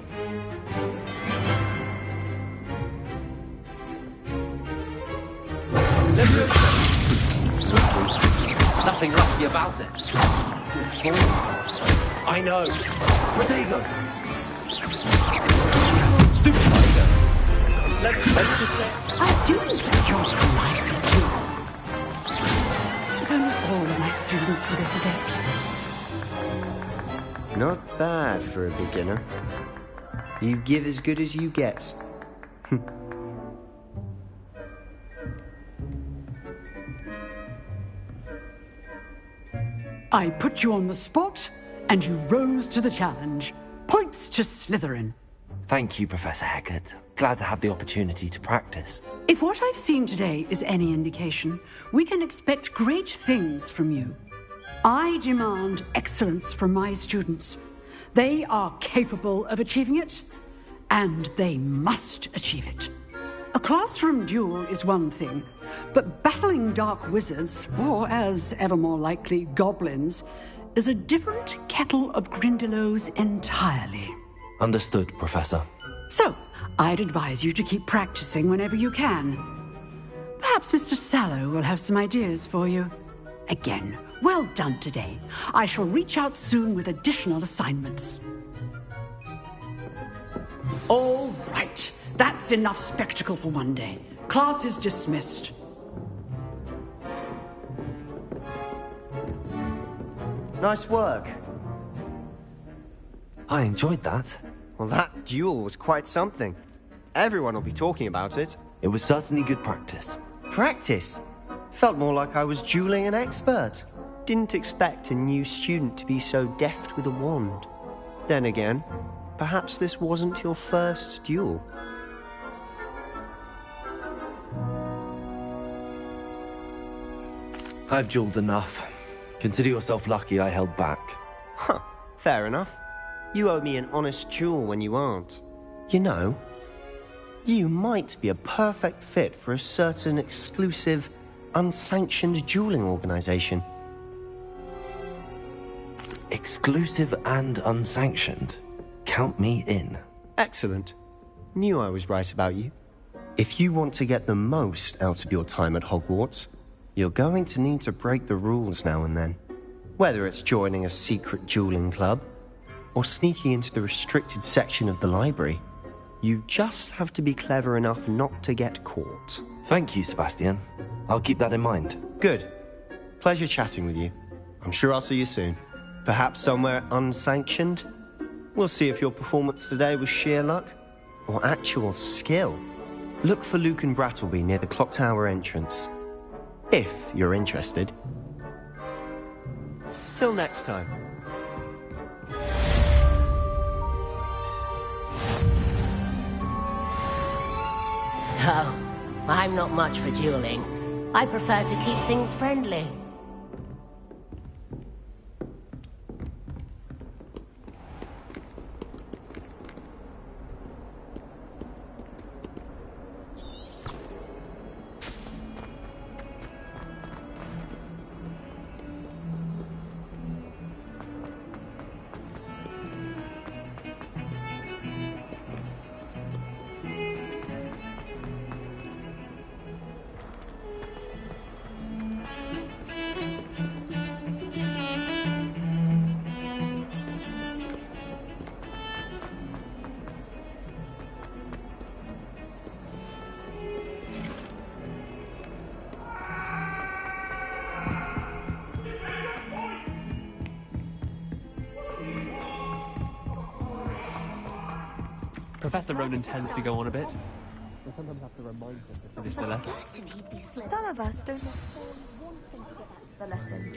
Levioso! Nothing lucky about it. I know. Protego! Stupid Tiger! Let me just say... I do enjoy life too. If only all of my students were this adept. Not bad for a beginner. You give as good as you get. I put you on the spot, and you rose to the challenge. Points to Slytherin. Thank you, Professor Hecat. Glad to have the opportunity to practice. If what I've seen today is any indication, we can expect great things from you. I demand excellence from my students. They are capable of achieving it, and they must achieve it. A classroom duel is one thing, but battling dark wizards, or as ever more likely, goblins, is a different kettle of Grindylows entirely. Understood, Professor. So, I'd advise you to keep practicing whenever you can. Perhaps Mr. Sallow will have some ideas for you. Again, well done today. I shall reach out soon with additional assignments. All right. That's enough spectacle for one day. Class is dismissed. Nice work. I enjoyed that. Well, that duel was quite something. Everyone will be talking about it. It was certainly good practice. Practice? Felt more like I was dueling an expert. Didn't expect a new student to be so deft with a wand. Then again, perhaps this wasn't your first duel. I've dueled enough. Consider yourself lucky I held back. Huh, fair enough. You owe me an honest duel when you aren't. You know, you might be a perfect fit for a certain exclusive, unsanctioned dueling organization. Exclusive and unsanctioned? Count me in. Excellent. Knew I was right about you. If you want to get the most out of your time at Hogwarts, you're going to need to break the rules now and then. Whether it's joining a secret dueling club, or sneaking into the restricted section of the library, you just have to be clever enough not to get caught. Thank you, Sebastian. I'll keep that in mind. Good. Pleasure chatting with you. I'm sure I'll see you soon. Perhaps somewhere unsanctioned? We'll see if your performance today was sheer luck, or actual skill. Look for Luke and Brattleby near the clock tower entrance. If you're interested. Till next time. Oh, I'm not much for dueling. I prefer to keep things friendly. Professor Ronan tends to go on a bit. I sometimes have to remind him to finish the lesson. Some of us don't want to get the lesson.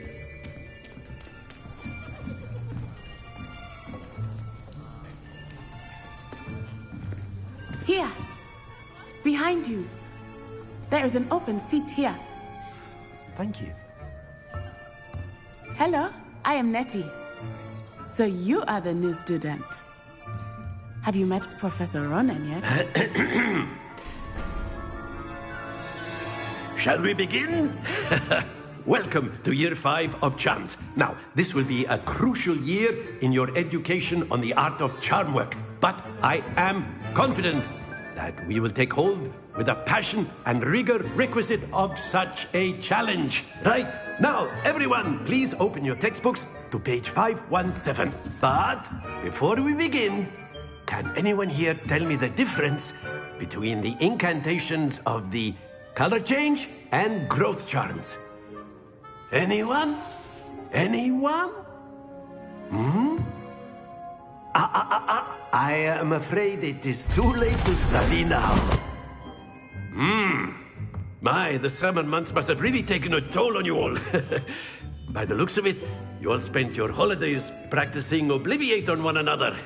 Here! Behind you! There is an open seat here. Thank you. Hello, I am Nettie. So you are the new student. Have you met Professor Ronan yet? Shall we begin? Welcome to Year 5 of Charms. Now, this will be a crucial year in your education on the art of charm work. But I am confident that we will take hold with the passion and rigor requisite of such a challenge. Right, now, everyone, please open your textbooks to page 517. But before we begin, can anyone here tell me the difference between the incantations of the color change and growth charms? Anyone? Anyone? I am afraid it is too late to study now. My, the summer months must have really taken a toll on you all. By the looks of it, you all spent your holidays practicing Obliviate on one another.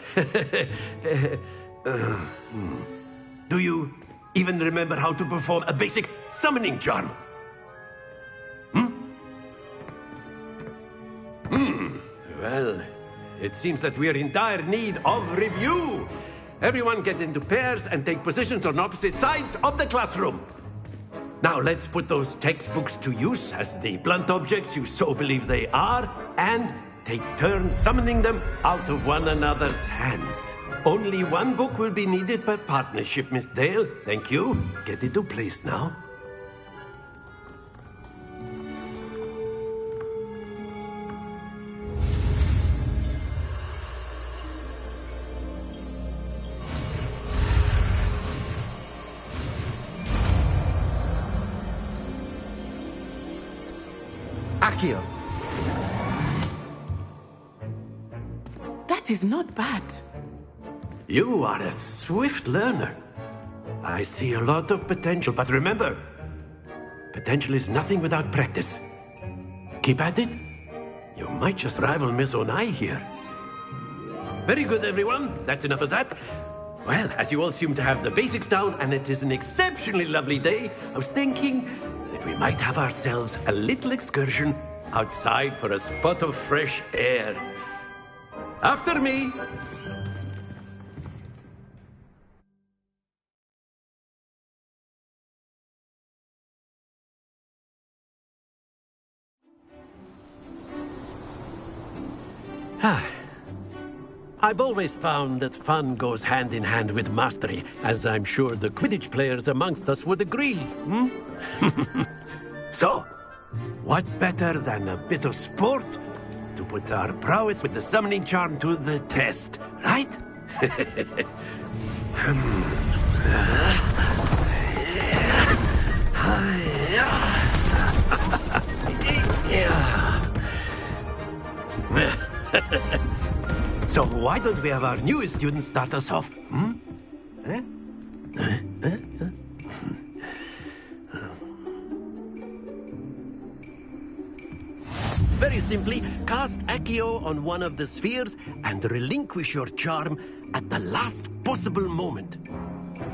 Do you even remember how to perform a basic summoning charm? Well, it seems that we are in dire need of review. Everyone get into pairs and take positions on opposite sides of the classroom. Now let's put those textbooks to use as the blunt objects you so believe they are, and take turns summoning them out of one another's hands. Only one book will be needed per partnership, Miss Dale. Thank you. Get into place now. Accio. That is not bad. You are a swift learner. I see a lot of potential, but remember, potential is nothing without practice. Keep at it. You might just rival Miss Onai here. Very good, everyone. That's enough of that. Well, as you all seem to have the basics down, and it is an exceptionally lovely day, I was thinking that we might have ourselves a little excursion outside for a spot of fresh air. After me. I've always found that fun goes hand in hand with mastery, as I'm sure the Quidditch players amongst us would agree. So, what better than a bit of sport to put our prowess with the summoning charm to the test, right? So why don't we have our newest student start us off? Very simply, cast Accio on one of the spheres and relinquish your charm at the last possible moment.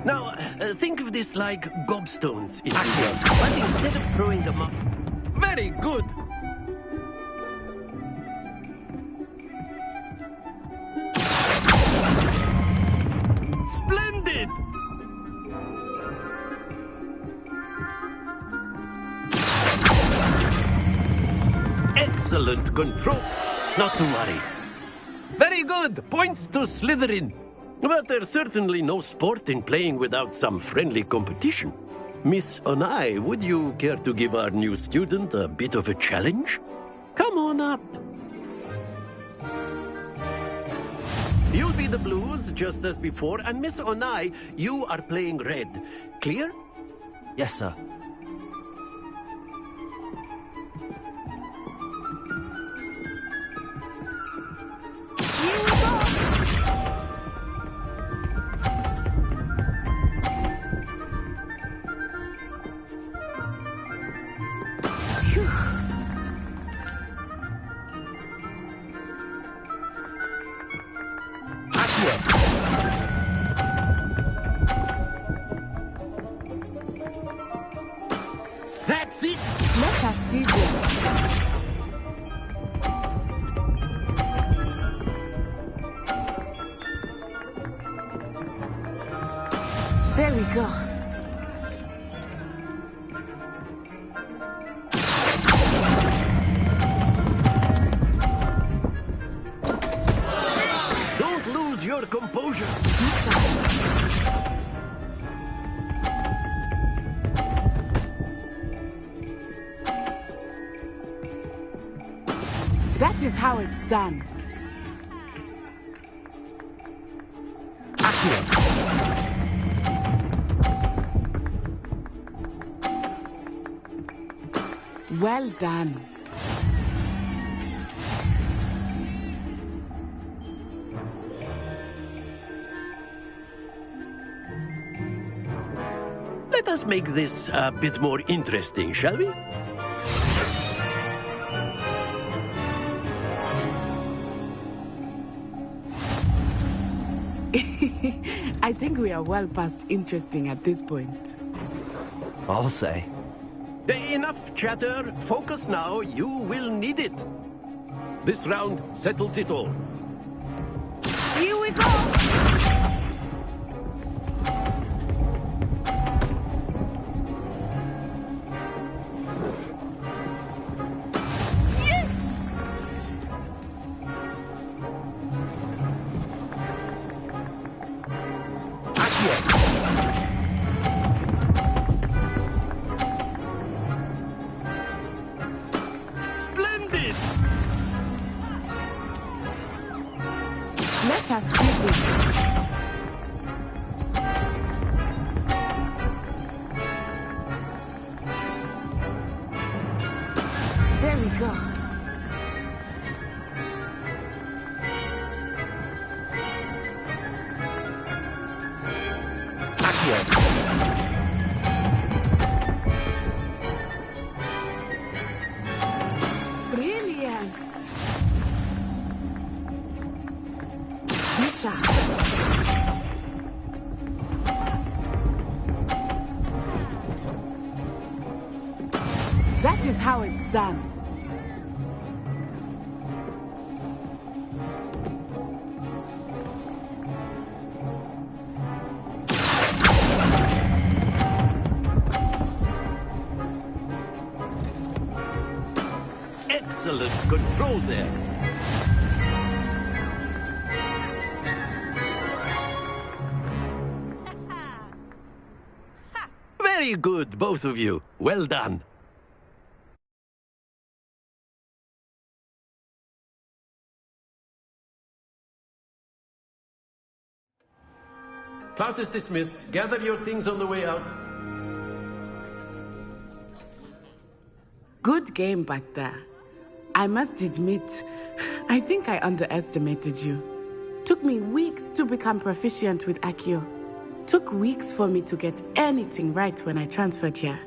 Now, think of this like gobstones, Accio, but instead of throwing them up... Very good! Splendid! Excellent control. Not to worry. Very good. Points to Slytherin. But there's certainly no sport in playing without some friendly competition. Miss Onai, would you care to give our new student a bit of a challenge? Come on up. You'll be the blues, just as before, and Miss Onai, you are playing red. Clear? Yes, sir. That's it! Let us see this. There we go. Don't lose your composure. That is how it's done. Well done. Let us make this a bit more interesting, shall we? I think we are well past interesting at this point. I'll say. Enough chatter. Focus now. You will need it. This round settles it all. Here we go! Splendid! Let us see this. There we go. Brilliant. Misha. That is how it's done. Excellent control there. Very good, both of you. Well done. Class is dismissed. Gather your things on the way out. Good game back there. I must admit, I think I underestimated you. Took me weeks to become proficient with Accio. Took weeks for me to get anything right when I transferred here.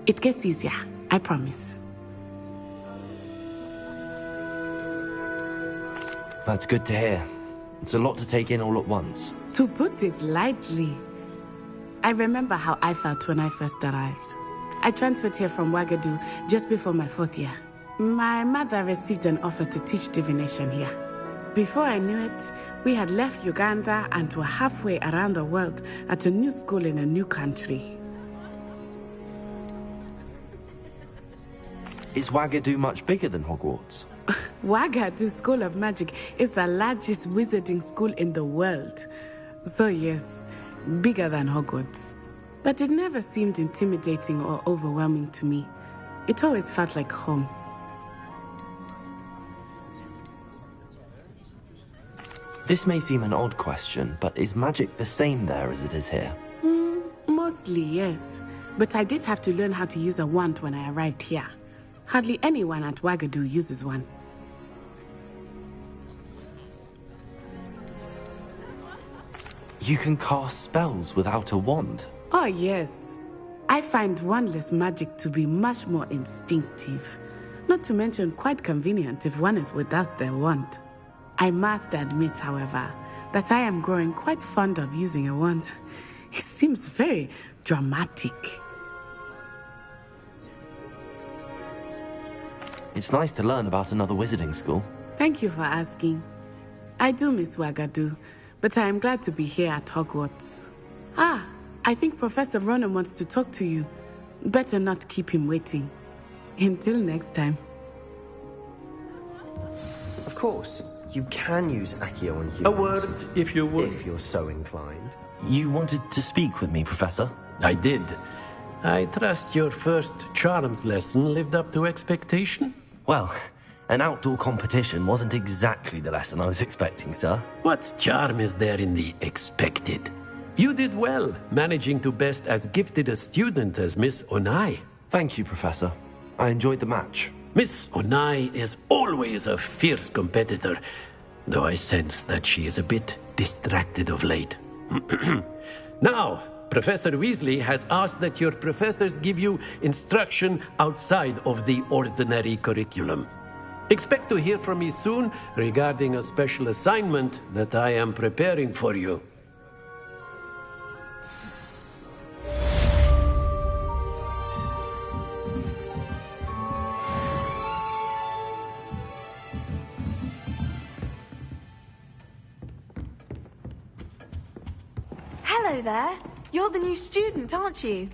It gets easier, I promise. That's good to hear. It's a lot to take in all at once. To put it lightly, I remember how I felt when I first arrived. I transferred here from Ouagadougou just before my 4th year. My mother received an offer to teach divination here. Before I knew it, we had left Uganda and were halfway around the world at a new school in a new country. Is Ouagadougou much bigger than Hogwarts? Ouagadougou School of Magic is the largest wizarding school in the world. So yes, bigger than Hogwarts. But it never seemed intimidating or overwhelming to me. It always felt like home. This may seem an odd question, but is magic the same there as it is here? Mostly, yes. But I did have to learn how to use a wand when I arrived here. Hardly anyone at Ouagadougou uses one. You can cast spells without a wand? Oh, yes. I find wandless magic to be much more instinctive. Not to mention quite convenient if one is without their wand. I must admit, however, that I am growing quite fond of using a wand. It seems very dramatic. It's nice to learn about another wizarding school. Thank you for asking. I do miss Ouagadougou, but I am glad to be here at Hogwarts. Ah, I think Professor Ronan wants to talk to you. Better not keep him waiting. Until next time. Of course, you can use Accio on humans. A word, if you would. If you're so inclined. You wanted to speak with me, Professor? I did. I trust your first charms lesson lived up to expectation? Well, An outdoor competition wasn't exactly the lesson I was expecting, sir. What charm is there in the expected? You did well, managing to best as gifted a student as Miss Onai. Thank you, Professor. I enjoyed the match. Miss Onai is always a fierce competitor, though I sense that she is a bit distracted of late. Now, Professor Weasley has asked that your professors give you instruction outside of the ordinary curriculum. Expect to hear from me soon regarding a special assignment that I am preparing for you. Hello there. You're the new student, aren't you?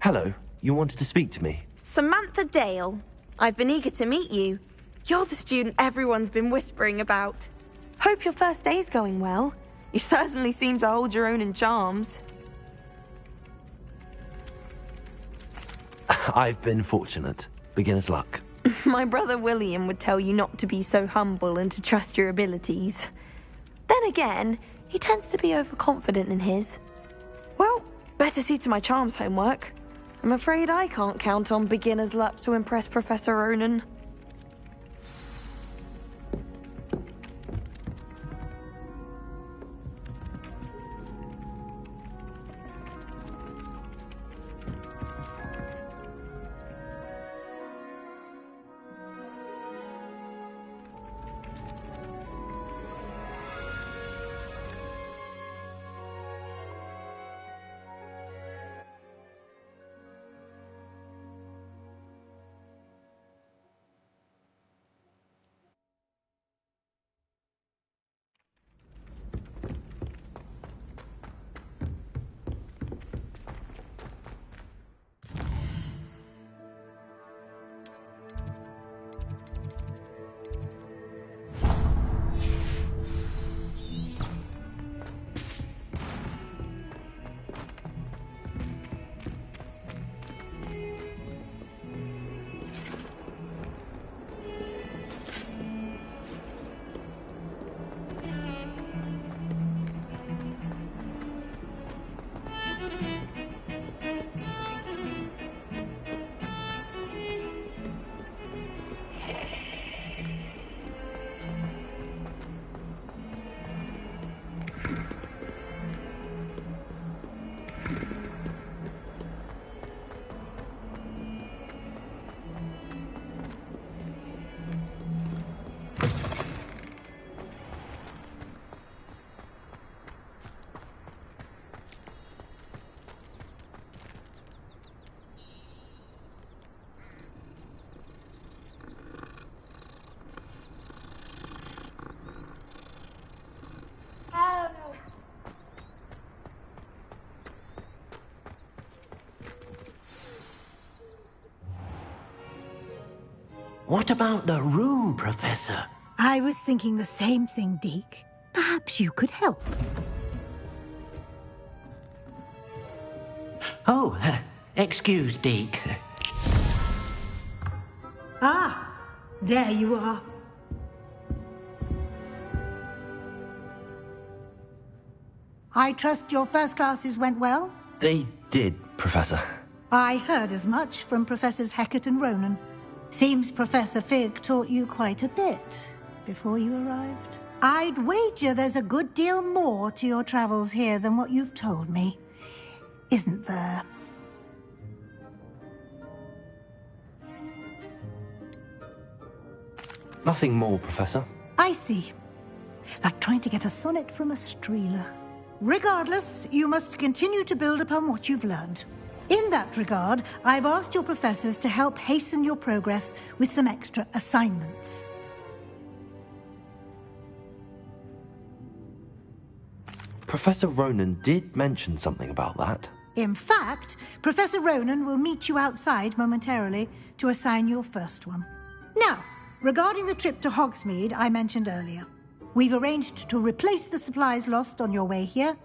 Hello. You wanted to speak to me? Samantha Dale. I've been eager to meet you. You're the student everyone's been whispering about. Hope your first day's going well. You certainly seem to hold your own in charms. I've been fortunate. Beginner's luck. My brother William would tell you not to be so humble and to trust your abilities. Then again, he tends to be overconfident in his. Well, better see to my charms homework. I'm afraid I can't count on beginner's luck to impress Professor Ronan. What about the room, Professor? I was thinking the same thing, Deke. Perhaps you could help. Oh, excuse, Deke. Ah, there you are. I trust your first classes went well? They did, Professor. I heard as much from Professors Hecat and Ronan. Seems Professor Fig taught you quite a bit before you arrived. I'd wager there's a good deal more to your travels here than what you've told me. Isn't there? Nothing more, Professor. I see. Like trying to get a sonnet from a streeler. Regardless, you must continue to build upon what you've learned. In that regard, I've asked your professors to help hasten your progress with some extra assignments. Professor Ronan did mention something about that. In fact, Professor Ronan will meet you outside momentarily to assign your first one. Now, regarding the trip to Hogsmeade I mentioned earlier, we've arranged to replace the supplies lost on your way here,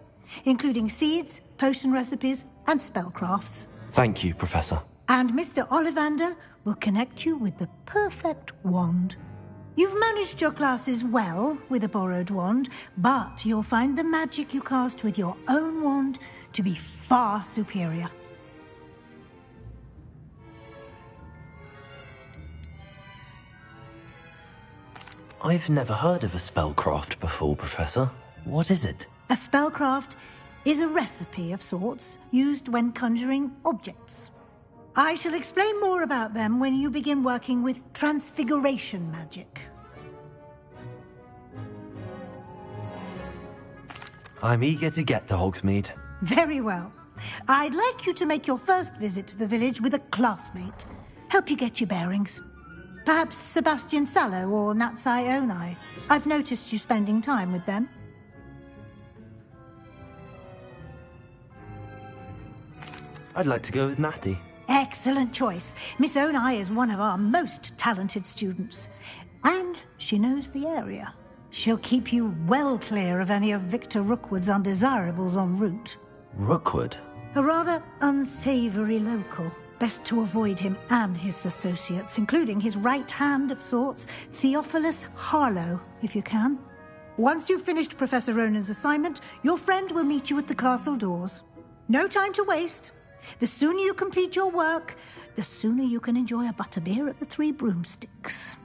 including seeds, potion recipes, and spellcrafts. Thank you, Professor. And Mr. Ollivander will connect you with the perfect wand. You've managed your classes well with a borrowed wand, but you'll find the magic you cast with your own wand to be far superior. I've never heard of a spellcraft before, Professor. What is it? A spellcraft is a recipe of sorts used when conjuring objects. I shall explain more about them when you begin working with transfiguration magic. I'm eager to get to Hogsmeade. Very well. I'd like you to make your first visit to the village with a classmate. Help you get your bearings. Perhaps Sebastian Sallow or Natsai Onai. I've noticed you spending time with them. I'd like to go with Natty. Excellent choice. Miss Onai is one of our most talented students. And she knows the area. She'll keep you well clear of any of Victor Rookwood's undesirables en route. Rookwood? A rather unsavory local. Best to avoid him and his associates, including his right hand of sorts, Theophilus Harlow, if you can. Once you've finished Professor Ronan's assignment, your friend will meet you at the castle doors. No time to waste. The sooner you complete your work, the sooner you can enjoy a butterbeer at the Three Broomsticks.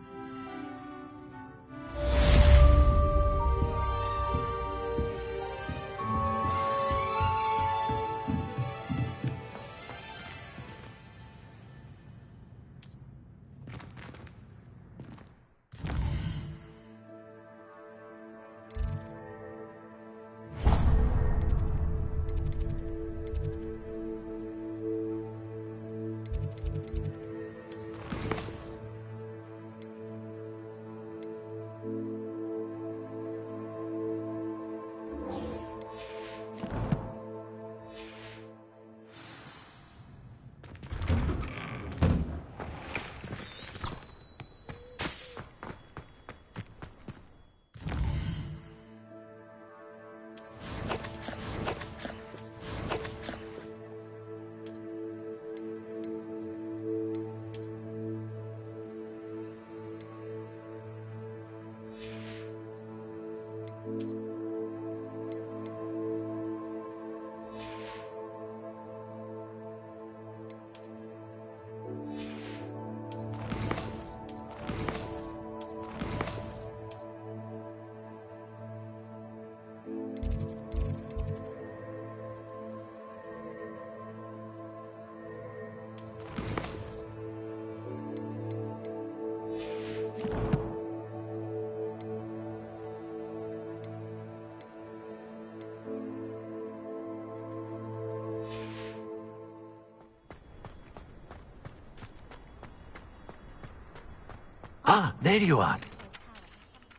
Ah, there you are.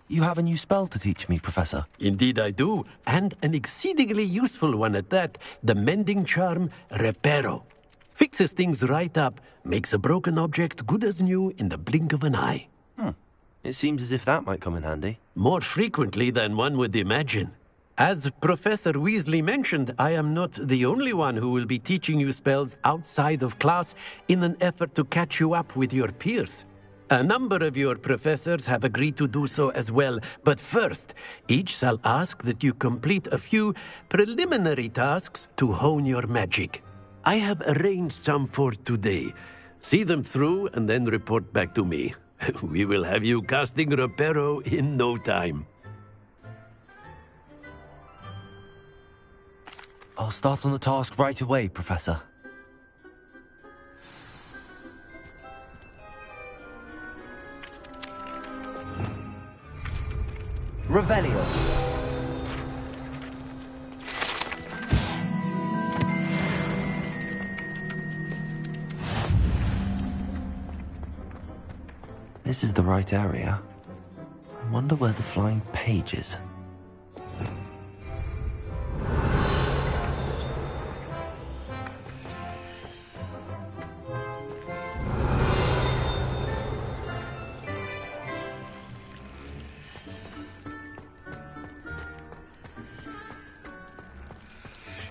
You have a new spell to teach me, Professor. Indeed I do, and an exceedingly useful one at that. The mending charm, Reparo. Fixes things right up, makes a broken object good as new in the blink of an eye. It seems as if that might come in handy. More frequently than one would imagine. As Professor Weasley mentioned, I am not the only one who will be teaching you spells outside of class in an effort to catch you up with your peers. A number of your professors have agreed to do so as well, but first, each shall ask that you complete a few preliminary tasks to hone your magic. I have arranged some for today. See them through and then report back to me. We will have you casting Reparo in no time. I'll start on the task right away, Professor. Revelio. This is the right area. I wonder where the flying page is.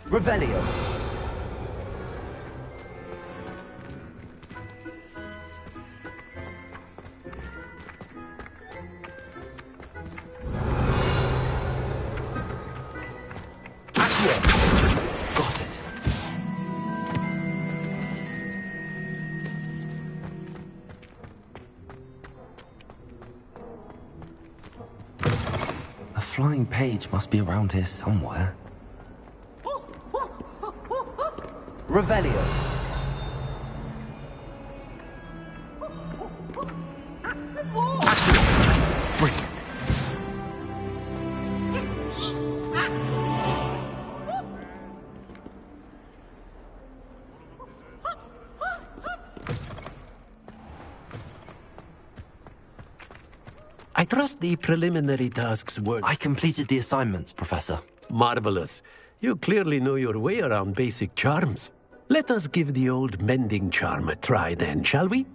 Revelio. flying page must be around here somewhere. Revelio. Brilliant. I trust the preliminary tasks were... I completed the assignments, Professor. Marvelous. You clearly know your way around basic charms. Let us give the old mending charm a try then, shall we?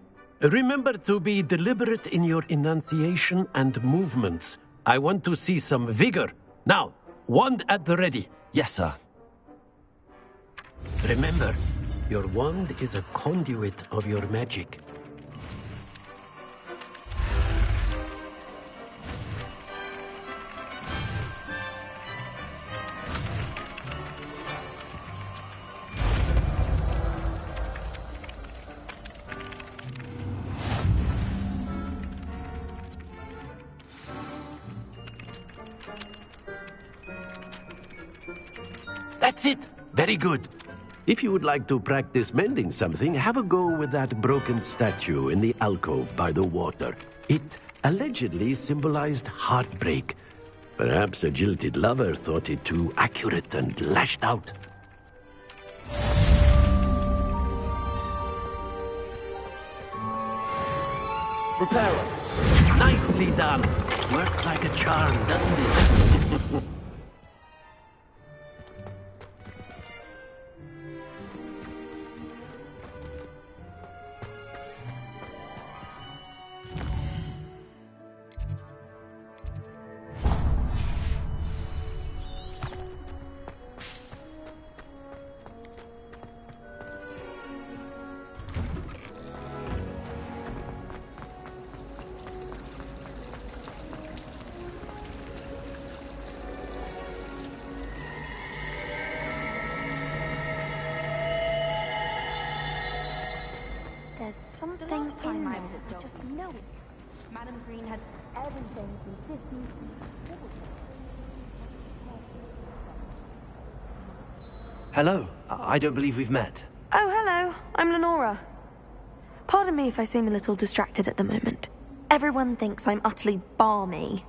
Remember to be deliberate in your enunciation and movements. I want to see some vigor. Now, wand at the ready. Yes, sir. Remember, your wand is a conduit of your magic. That's it! Very good. If you would like to practice mending something, have a go with that broken statue in the alcove by the water. It allegedly symbolized heartbreak. Perhaps a jilted lover thought it too accurate and lashed out. Repairer. Nicely done. Works like a charm, doesn't it? There's something in there. I just know it. Madam Green had everything from 50. Hello. I don't believe we've met. Oh, hello. I'm Lenora. Pardon me if I seem a little distracted at the moment. Everyone thinks I'm utterly balmy.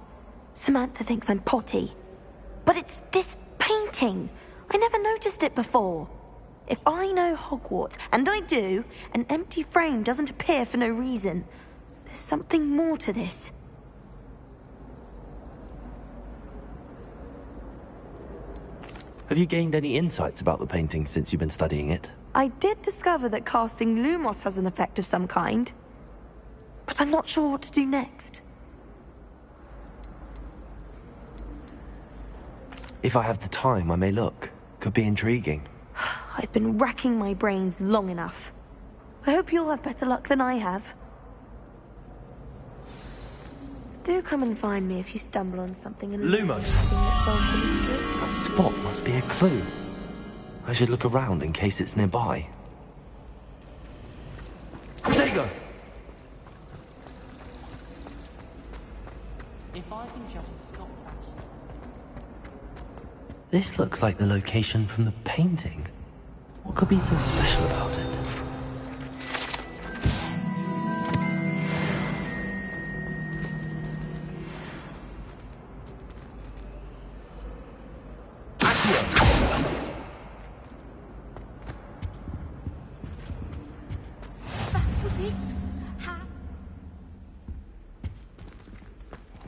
Samantha thinks I'm potty. But it's this painting. I never noticed it before. If I know Hogwarts, and I do, an empty frame doesn't appear for no reason. There's something more to this. Have you gained any insights about the painting since you've been studying it? I did discover that casting Lumos has an effect of some kind. But I'm not sure what to do next. If I have the time, I may look. Could be intriguing. I've been racking my brains long enough. I hope you'll have better luck than I have. Do come and find me if you stumble on something and Lumos. That spot must be a clue. I should look around in case it's nearby. Protego! If I can just stop that. This looks like the location from the painting. What could be so special about it?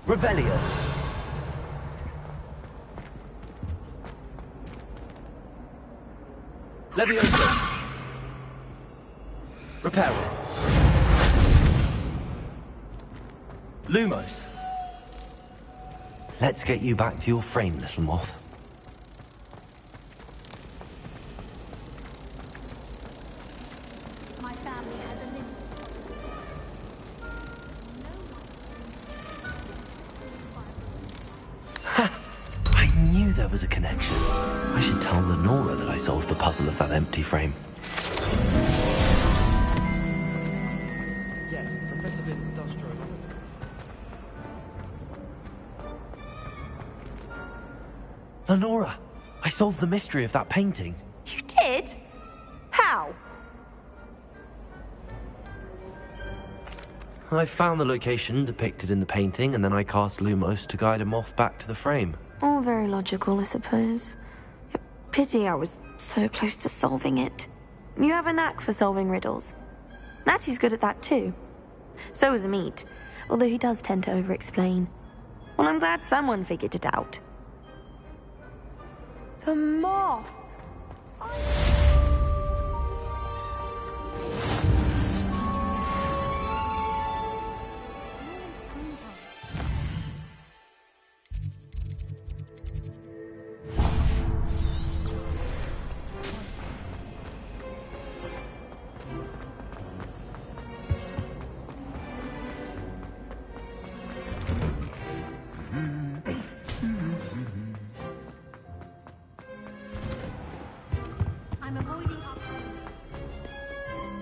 Revelio. Levioso. Reparo. Lumos. Let's get you back to your frame, little moth. My family has a limit. I knew there was a connection. I should tell Lenora that I solved the puzzle of that empty frame. Yes, Professor Vince does drive. Lenora, I solved the mystery of that painting. You did? How? I found the location depicted in the painting, and then I cast Lumos to guide a moth back to the frame. All very logical, I suppose. Pity I was so close to solving it. You have a knack for solving riddles. Natty's good at that too. So is Amit, although he does tend to over-explain. Well, I'm glad someone figured it out. The moth!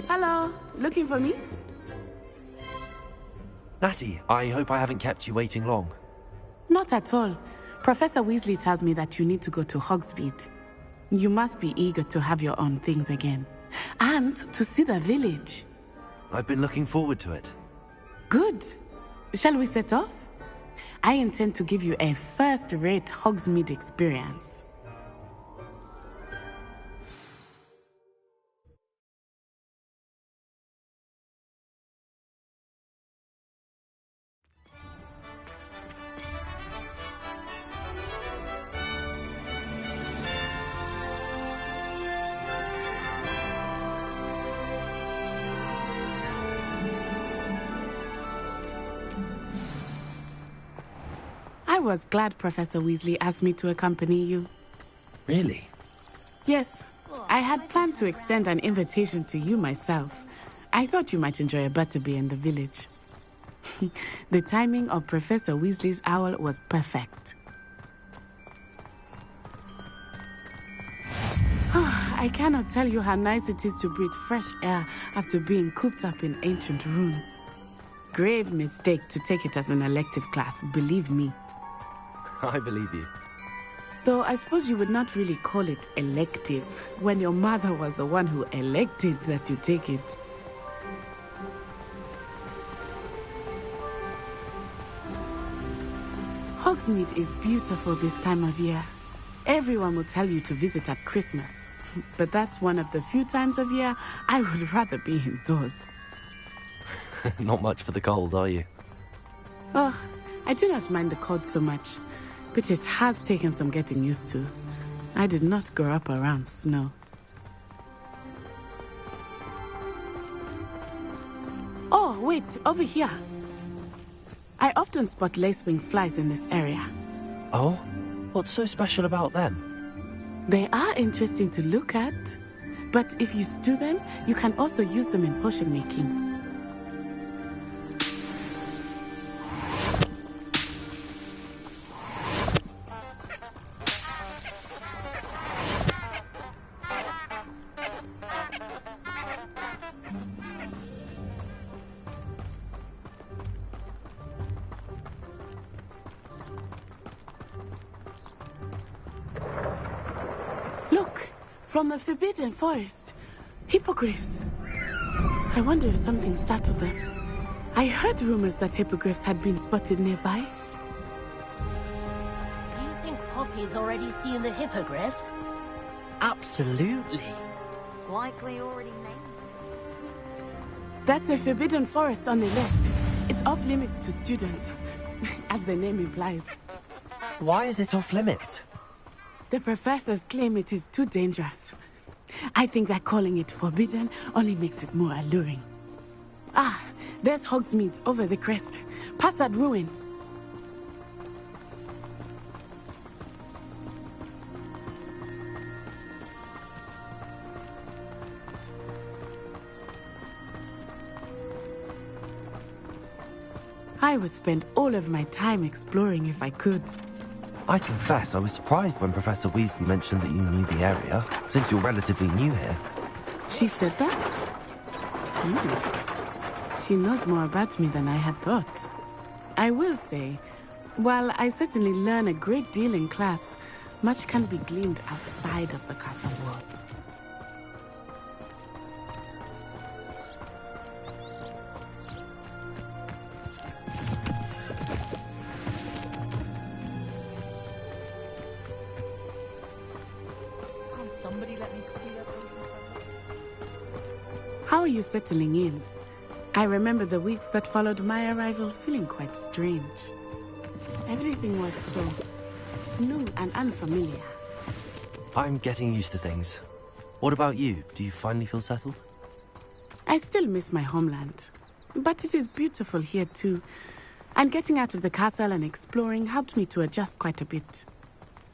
Hello, looking for me? Natty, I hope I haven't kept you waiting long. Not at all. Professor Weasley tells me that you need to go to Hogsmeade. You must be eager to have your own things again. And to see the village. I've been looking forward to it. Good. Shall we set off? I intend to give you a first-rate Hogsmeade experience. I was glad Professor Weasley asked me to accompany you. Really? Yes, I had planned to extend an invitation to you myself. I thought you might enjoy a butterbeer in the village. The timing of Professor Weasley's owl was perfect. I cannot tell you how nice it is to breathe fresh air after being cooped up in ancient rooms. Grave mistake to take it as an elective class, believe me. I believe you. Though I suppose you would not really call it elective when your mother was the one who elected that you take it. Hogsmeade is beautiful this time of year. Everyone will tell you to visit at Christmas, but that's one of the few times of year I would rather be indoors. Not much for the cold, are you? Oh, I do not mind the cold so much, but it has taken some getting used to. I did not grow up around snow. Oh, wait, over here. I often spot lacewing flies in this area. Oh? What's so special about them? They are interesting to look at, but if you stew them, you can also use them in potion making. Look, from the Forbidden Forest. Hippogriffs. I wonder if something startled them. I heard rumors that hippogriffs had been spotted nearby. Do you think Poppy's already seen the hippogriffs? Absolutely. Likely already named. That's the Forbidden Forest on the left. It's off limits to students, as the name implies. Why is it off limits? The professors claim it is too dangerous. I think that calling it forbidden only makes it more alluring. Ah, there's Hogsmeade over the crest. Past that ruin. I would spend all of my time exploring if I could. I confess, I was surprised when Professor Weasley mentioned that you knew the area, since you're relatively new here. She said that? She knows more about me than I had thought. I will say, while I certainly learn a great deal in class, much can be gleaned outside of the castle walls. How are you settling in? I remember the weeks that followed my arrival feeling quite strange. Everything was so new and unfamiliar. I'm getting used to things. What about you? Do you finally feel settled? I still miss my homeland, but it is beautiful here too. And getting out of the castle and exploring helped me to adjust quite a bit.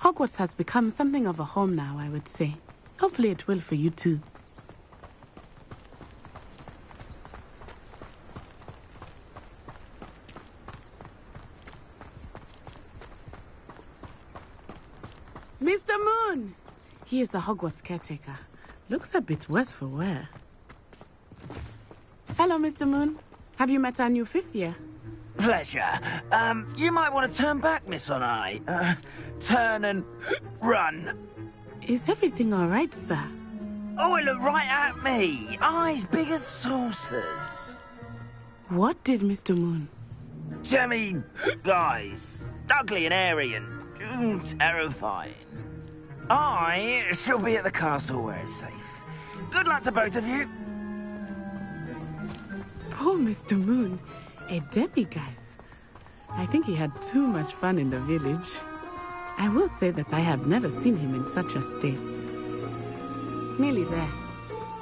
Hogwarts has become something of a home now, I would say. Hopefully it will for you too. Mr. Moon! He is the Hogwarts caretaker. Looks a bit worse for wear. Hello, Mr. Moon. Have you met our new fifth year? Pleasure. You might want to turn back, Miss Onai. Turn and run. Is everything all right, sir? Oh, it looked right at me. Eyes big as saucers. What did Mr. Moon? Jemmy, guys. Ugly and airy and terrifying. I shall be at the castle where it's safe. Good luck to both of you. Poor Mr. Moon. A demiguise. I think he had too much fun in the village. I will say that I have never seen him in such a state. Nearly there.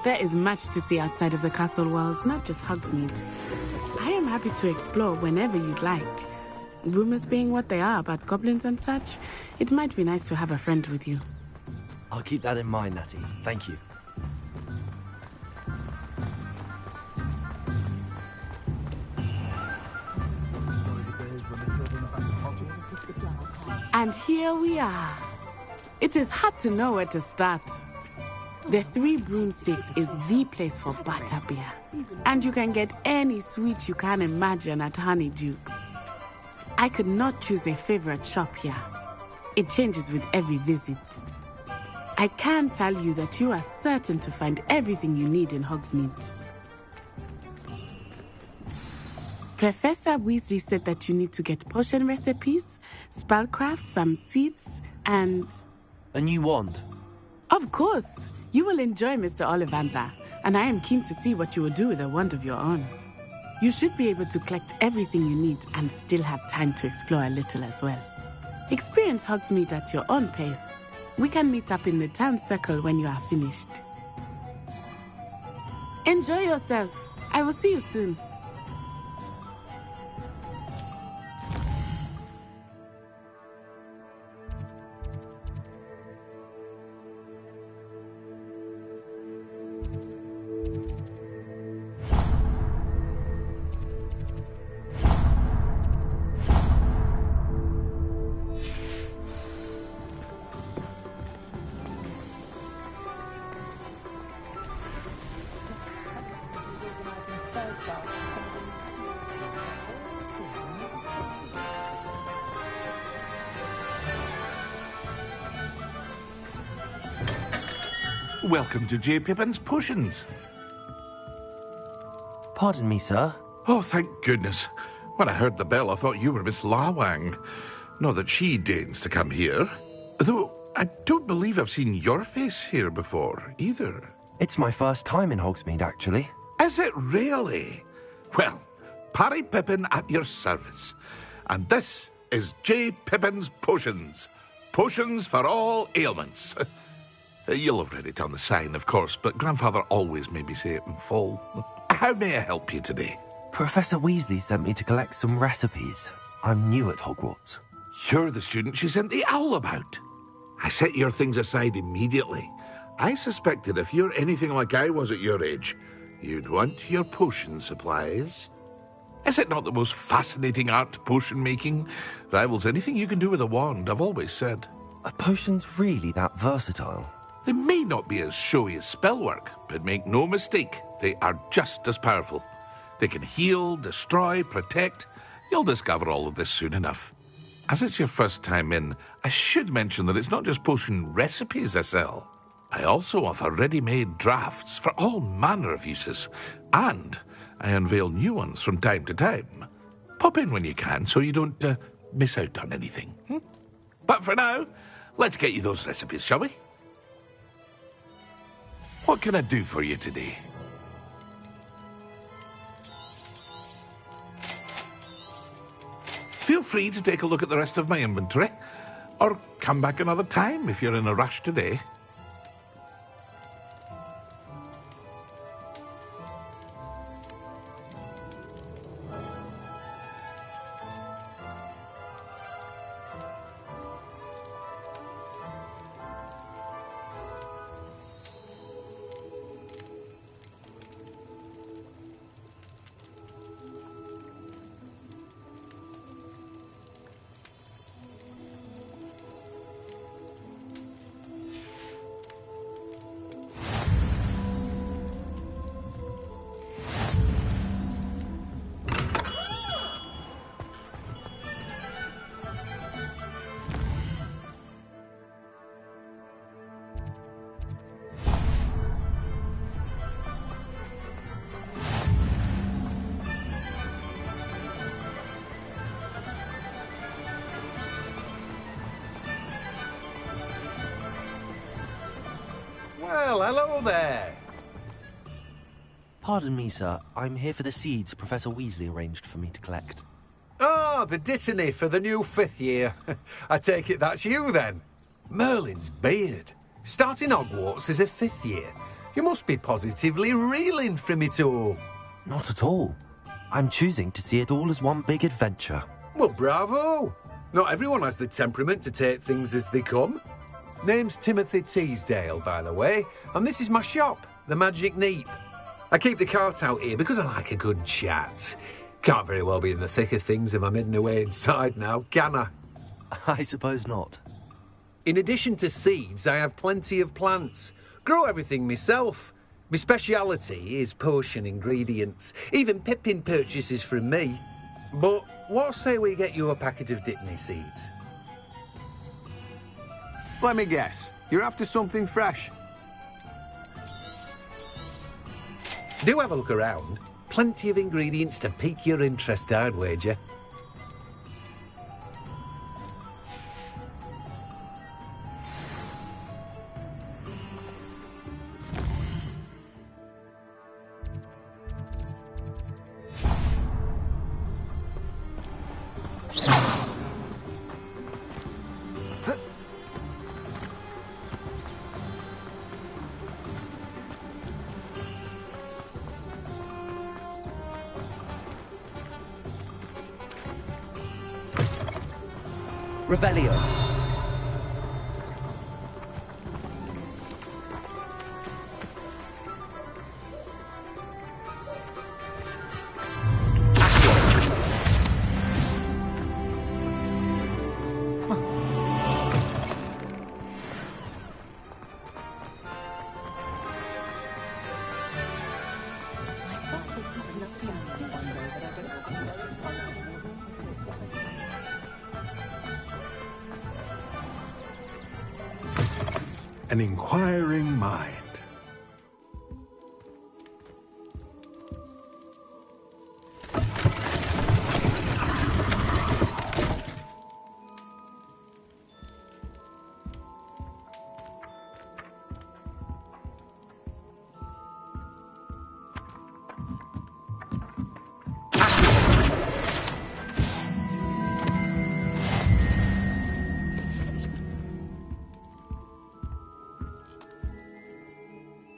There is much to see outside of the castle walls, not just Hogsmeade. I am happy to explore whenever you'd like. Rumors being what they are about goblins and such, it might be nice to have a friend with you. I'll keep that in mind, Natty. Thank you. And here we are. It is hard to know where to start. The Three Broomsticks is the place for butterbeer. And you can get any sweet you can imagine at Honeydukes. I could not choose a favorite shop here. It changes with every visit. I can tell you that you are certain to find everything you need in Hogsmeade. Professor Weasley said that you need to get potion recipes, spellcraft, some seeds, and... A new wand? Of course! You will enjoy Mr. Ollivander, and I am keen to see what you will do with a wand of your own. You should be able to collect everything you need and still have time to explore a little as well. Experience Hogsmeade at your own pace. We can meet up in the town circle when you are finished. Enjoy yourself. I will see you soon. Welcome to J. Pippin's Potions. Pardon me, sir. Oh, thank goodness. When I heard the bell, I thought you were Miss Lawang. Not that she deigns to come here. Though, I don't believe I've seen your face here before, either. It's my first time in Hogsmeade, actually. Is it really? Well, Parry Pippin at your service. And this is J. Pippin's Potions. Potions for all ailments. You'll have read it on the sign, of course, but Grandfather always made me say it in full. How may I help you today? Professor Weasley sent me to collect some recipes. I'm new at Hogwarts. You're the student she sent the owl about. I set your things aside immediately. I suspected if you're anything like I was at your age, you'd want your potion supplies. Is it not the most fascinating art, potion making? Rivals anything you can do with a wand, I've always said. Are potions really that versatile? They may not be as showy as spellwork, but make no mistake, they are just as powerful. They can heal, destroy, protect. You'll discover all of this soon enough. As it's your first time in, I should mention that it's not just potion recipes I sell. I also offer ready-made drafts for all manner of uses, and I unveil new ones from time to time. Pop in when you can so you don't miss out on anything. But for now, let's get you those recipes, shall we? What can I do for you today? Feel free to take a look at the rest of my inventory, or come back another time if you're in a rush today. Well, hello there. Pardon me, sir. I'm here for the seeds Professor Weasley arranged for me to collect. Ah, the dittany for the new 5th year. I take it that's you, then. Merlin's beard. Starting Hogwarts as a 5th year. You must be positively reeling from it all. Not at all. I'm choosing to see it all as one big adventure. Well, bravo. Not everyone has the temperament to take things as they come. Name's Timothy Teasdale, by the way, and this is my shop, the Magic Neep. I keep the cart out here because I like a good chat. Can't very well be in the thick of things if I'm hidden away inside now, can I? I suppose not. In addition to seeds, I have plenty of plants. Grow everything myself. My speciality is potion ingredients. Even Pippin purchases from me. But what say we get you a packet of Dittany seeds? Let me guess. You're after something fresh. Do have a look around. Plenty of ingredients to pique your interest, I'd wager. Revelio. An inquiring mind.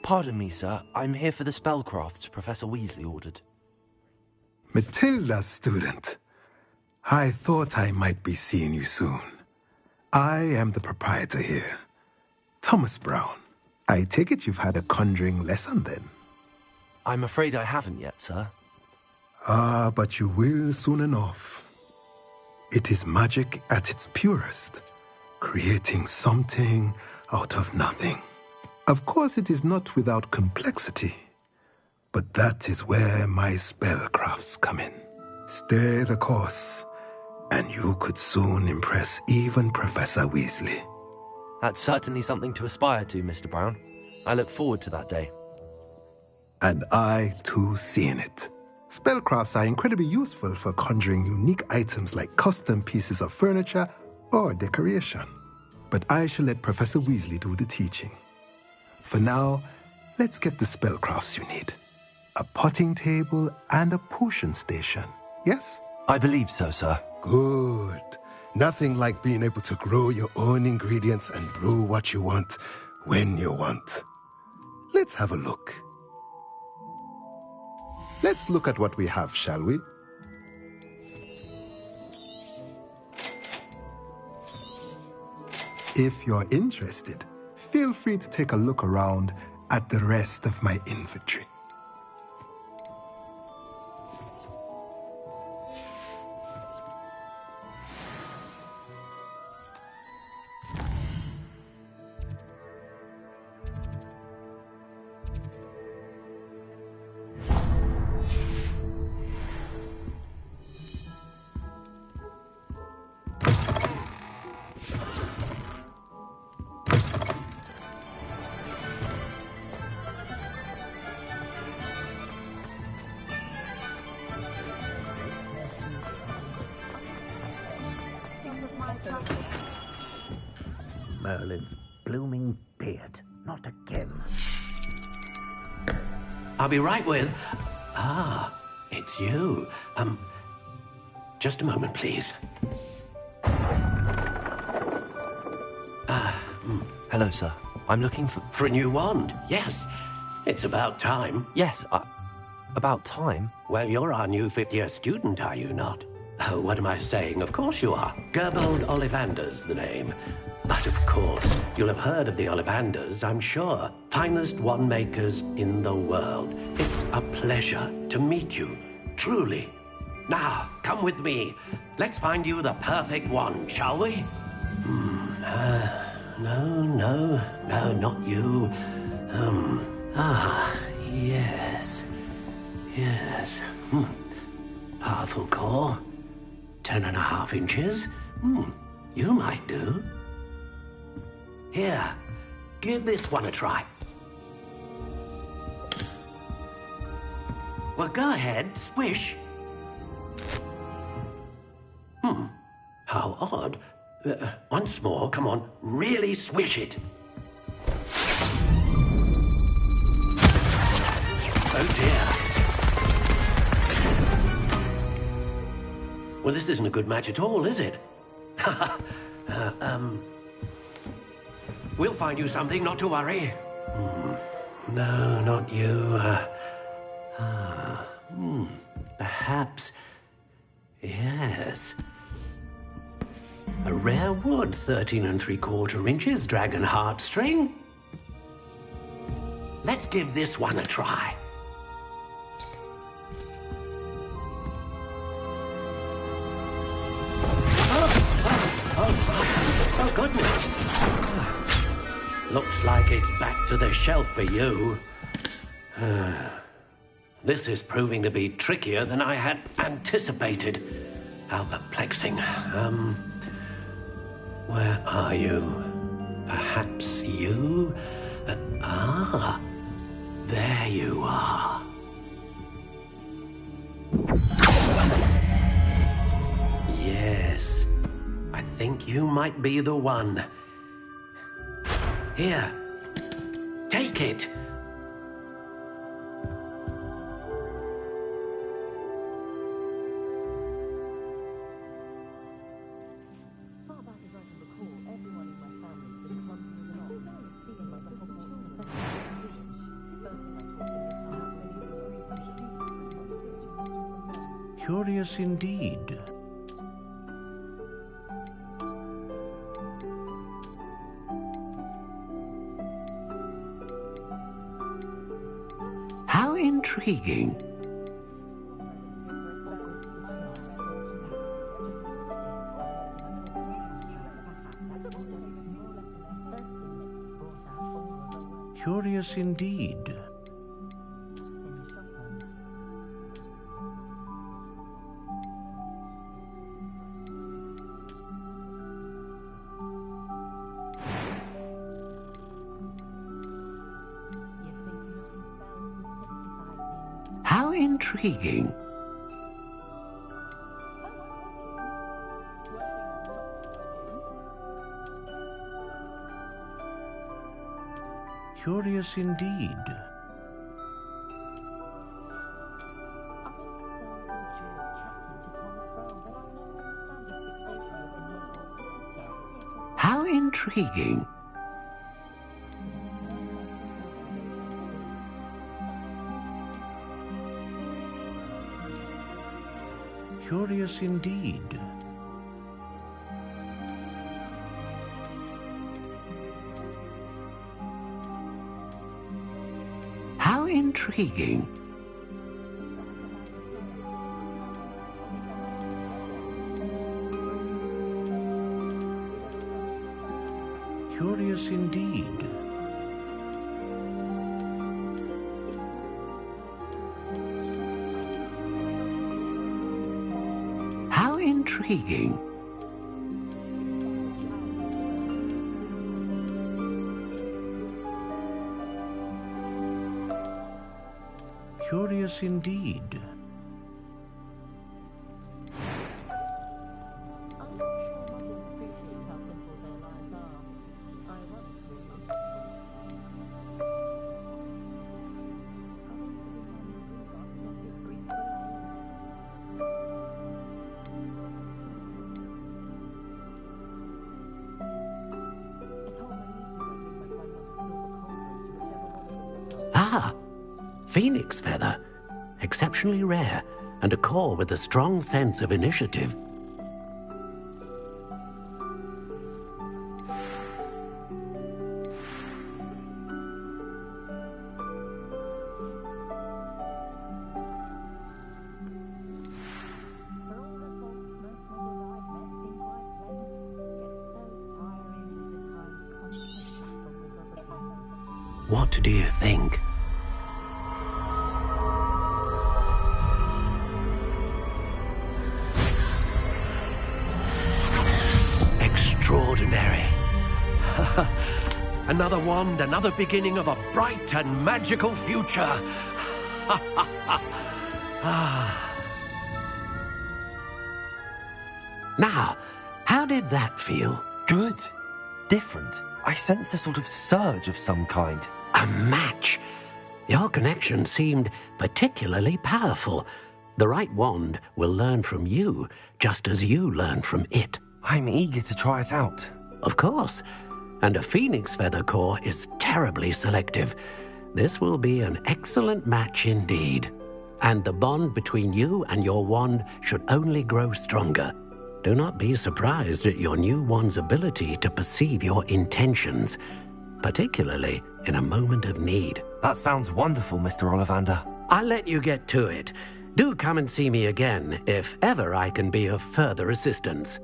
Pardon me, sir. I'm here for the spellcrafts Professor Weasley ordered. Matilda's student. I thought I might be seeing you soon. I am the proprietor here, Thomas Brown. I take it you've had a conjuring lesson then? I'm afraid I haven't yet, sir. Ah, but you will soon enough. It is magic at its purest, creating something out of nothing. Of course, it is not without complexity, but that is where my spellcrafts come in. Stay the course, And you could soon impress even Professor Weasley. That's certainly something to aspire to, Mr. Brown. I look forward to that day. And I, too, see in it. Spellcrafts are incredibly useful for conjuring unique items like custom pieces of furniture or decoration. But I shall let Professor Weasley do the teaching. For now, let's get the spellcrafts you need. A potting table and a potion station, yes? I believe so, sir. Good. Nothing like being able to grow your own ingredients and brew what you want, when you want. Let's have a look. Let's look at what we have, shall we? If you're interested, feel free to take a look around at the rest of my inventory. Merlin's blooming beard. Not again. I'll be right with... it's you. Just a moment, please. Hello, sir. I'm looking for... For a new wand, yes. It's about time. Yes, about time? Well, you're our new fifth-year student, are you not? Oh, what am I saying? Of course you are. Gerbold Ollivander's the name. But of course, you'll have heard of the Ollivanders, I'm sure. Finest wand makers in the world. It's a pleasure to meet you, truly. Now, come with me. Let's find you the perfect wand, shall we? No, not you. Yes. Powerful core. 10.5 inches. You might do. Here, give this one a try. Well, go ahead, swish. How odd. Once more, come on, really swish it. Oh dear. Well, this isn't a good match at all, is it? We'll find you something, not to worry. No, not you. Perhaps... Yes. A rare wood, 13 3/4 inches, dragon heartstring. Let's give this one a try. Oh, goodness. Looks like it's back to the shelf for you. This is proving to be trickier than I had anticipated. How perplexing. Where are you? Perhaps you? There you are. Yes, I think you might be the one. Here, take it. Curious indeed. How intriguing. Curious indeed. How intriguing. Curious indeed. How intriguing. Curious indeed. How intriguing. Curious indeed. How intriguing. Curious indeed. Ah, phoenix feather. Exceptionally rare, and a core with a strong sense of initiative. What do you think? Extraordinary. Another wand, another beginning of a bright and magical future. Now, how did that feel? Good. Different. I sensed a sort of surge of some kind. A match. Your connection seemed particularly powerful. The right wand will learn from you, just as you learn from it. I'm eager to try it out. Of course. And a phoenix feather core is terribly selective. This will be an excellent match indeed. And the bond between you and your wand should only grow stronger. Do not be surprised at your new wand's ability to perceive your intentions, particularly in a moment of need. That sounds wonderful, Mr. Ollivander. I'll let you get to it. Do come and see me again if ever I can be of further assistance.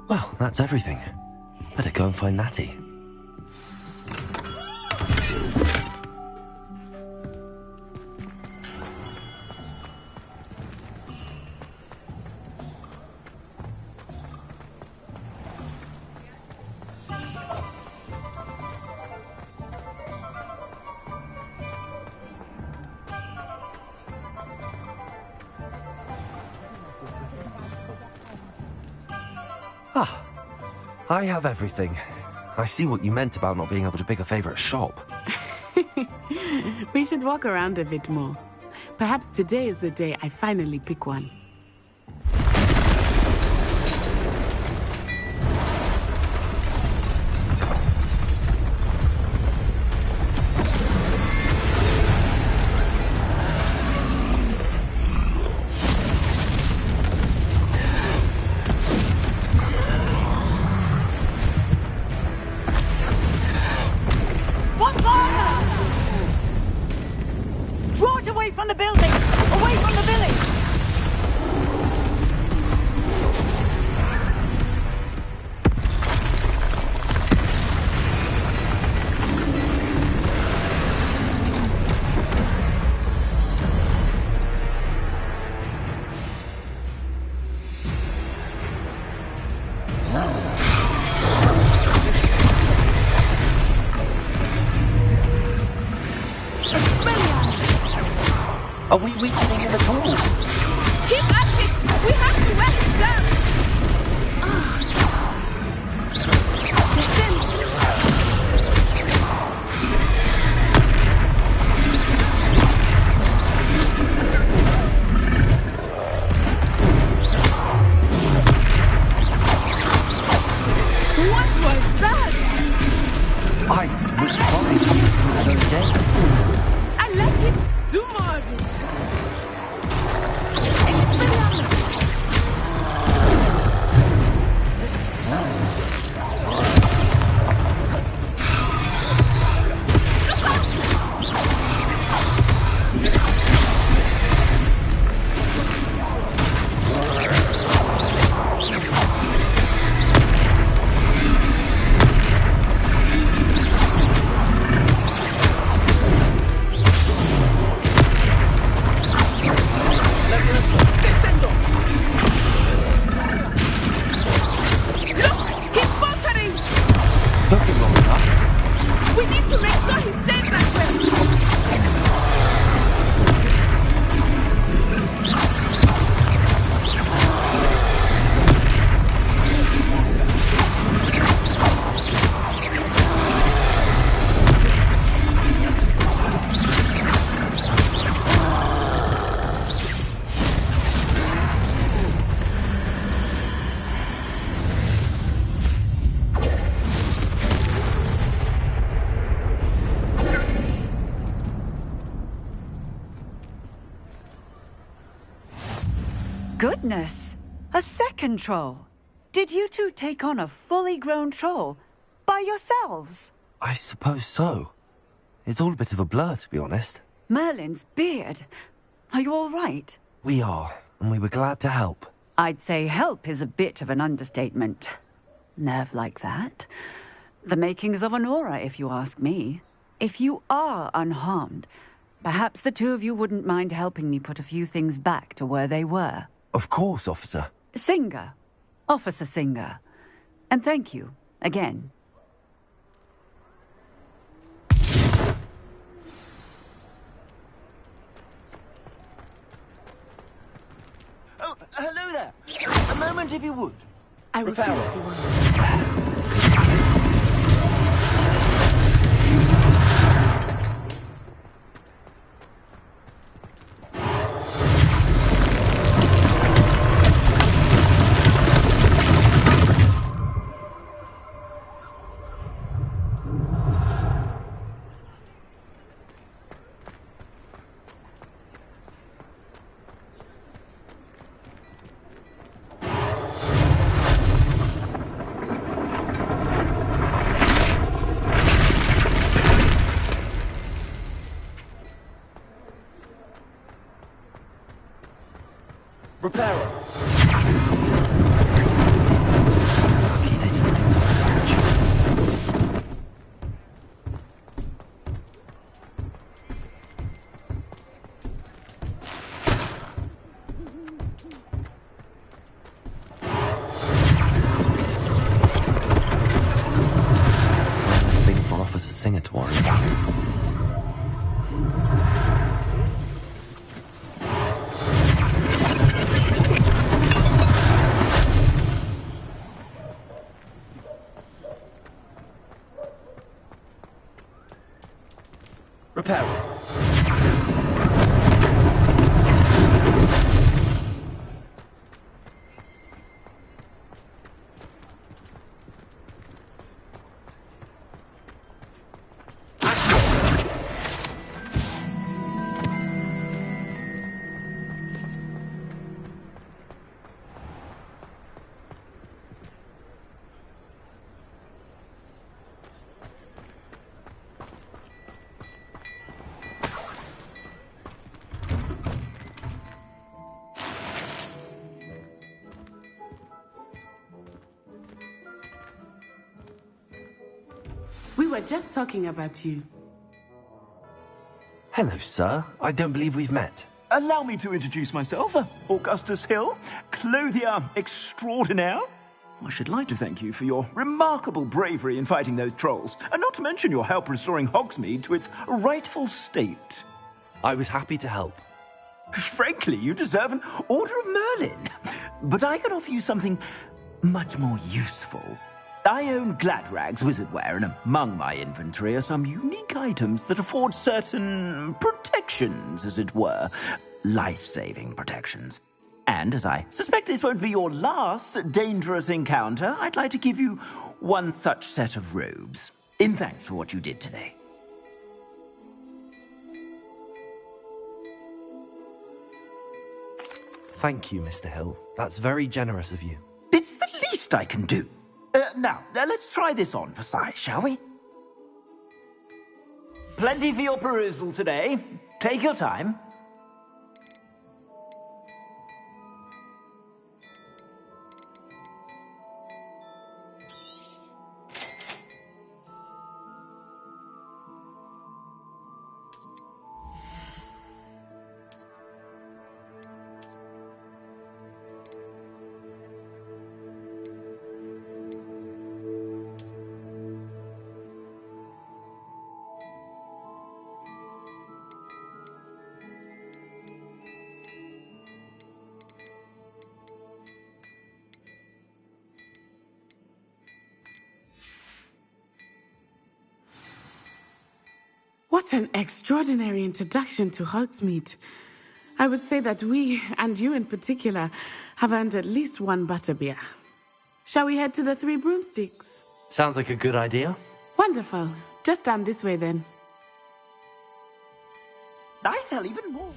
Well, that's everything. Better go and find Natty. Ah, I have everything. I see what you meant about not being able to pick a favorite shop. We should walk around a bit more. Perhaps today is the day I finally pick one. from the building! Away from the village! Are we weakening him at all? Keep at it! We have to wear it down! What was that? I was worried he was okay. I like it. Do more of it. Expelliarmus. Took him long enough. We need to make sure he stays that way. Goodness! A second troll! Did you two take on a fully grown troll? By yourselves? I suppose so. It's all a bit of a blur, to be honest. Merlin's beard. Are you all right? We are, and we were glad to help. I'd say help is a bit of an understatement. Nerve like that. The makings of an aura, if you ask me. If you are unharmed, perhaps the two of you wouldn't mind helping me put a few things back to where they were. Of course, officer. Singer. Officer Singer. And thank you, again. Oh, hello there. A moment, if you would. I will see Reparo. what he wants. Reparo. This thing for Officer Singer to worry about. Reparo. We were just talking about you. Hello, sir. I don't believe we've met. Allow me to introduce myself, Augustus Hill, clothier extraordinaire. I should like to thank you for your remarkable bravery in fighting those trolls, and not to mention your help restoring Hogsmeade to its rightful state. I was happy to help. Frankly, you deserve an Order of Merlin. But I can offer you something much more useful. I own Gladrag's wizardware, and among my inventory are some unique items that afford certain protections, as it were. Life-saving protections. And as I suspect this won't be your last dangerous encounter, I'd like to give you one such set of robes, in thanks for what you did today. Thank you, Mr. Hill. That's very generous of you. It's the least I can do. Now, let's try this on for size, shall we? Plenty for your perusal today. Take your time. What an extraordinary introduction to Hogsmeade. I would say that we, and you in particular, have earned at least one butterbeer. Shall we head to the Three Broomsticks? Sounds like a good idea. Wonderful. Just down this way then. I sell even more.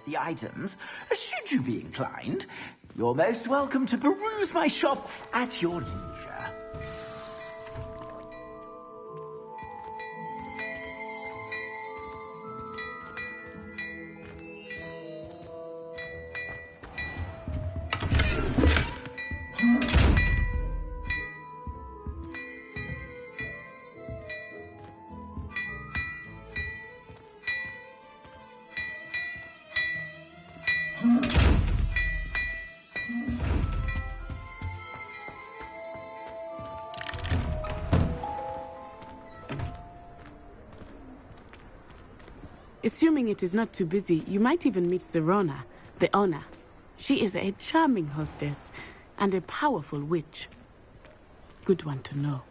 The items, should you be inclined, you're most welcome to peruse my shop at your leisure. Assuming it is not too busy, you might even meet Serona, the owner. She is a charming hostess and a powerful witch. Good one to know.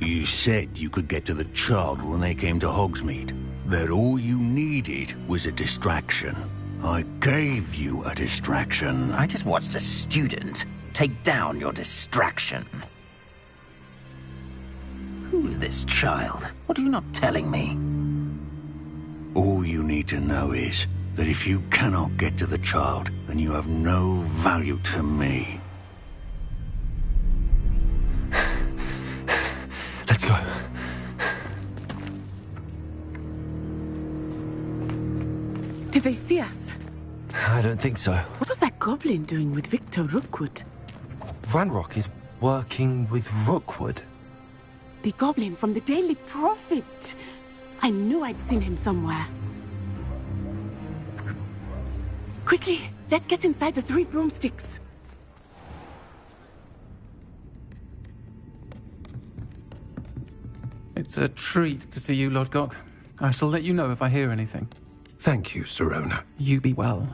You said you could get to the child when they came to Hogsmeade. That all you needed was a distraction. I gave you a distraction. I just watched a student take down your distraction. Who's this child? What are you not telling me? All you need to know is that if you cannot get to the child, then you have no value to me. Let's go. Did they see us? I don't think so. What was that goblin doing with Victor Rookwood? Ranrock is working with Rookwood. The goblin from the Daily Prophet. I knew I'd seen him somewhere. Quickly, let's get inside the Three Broomsticks. It's a treat to see you, Lord Gok. I shall let you know if I hear anything. Thank you, Serona. You be well.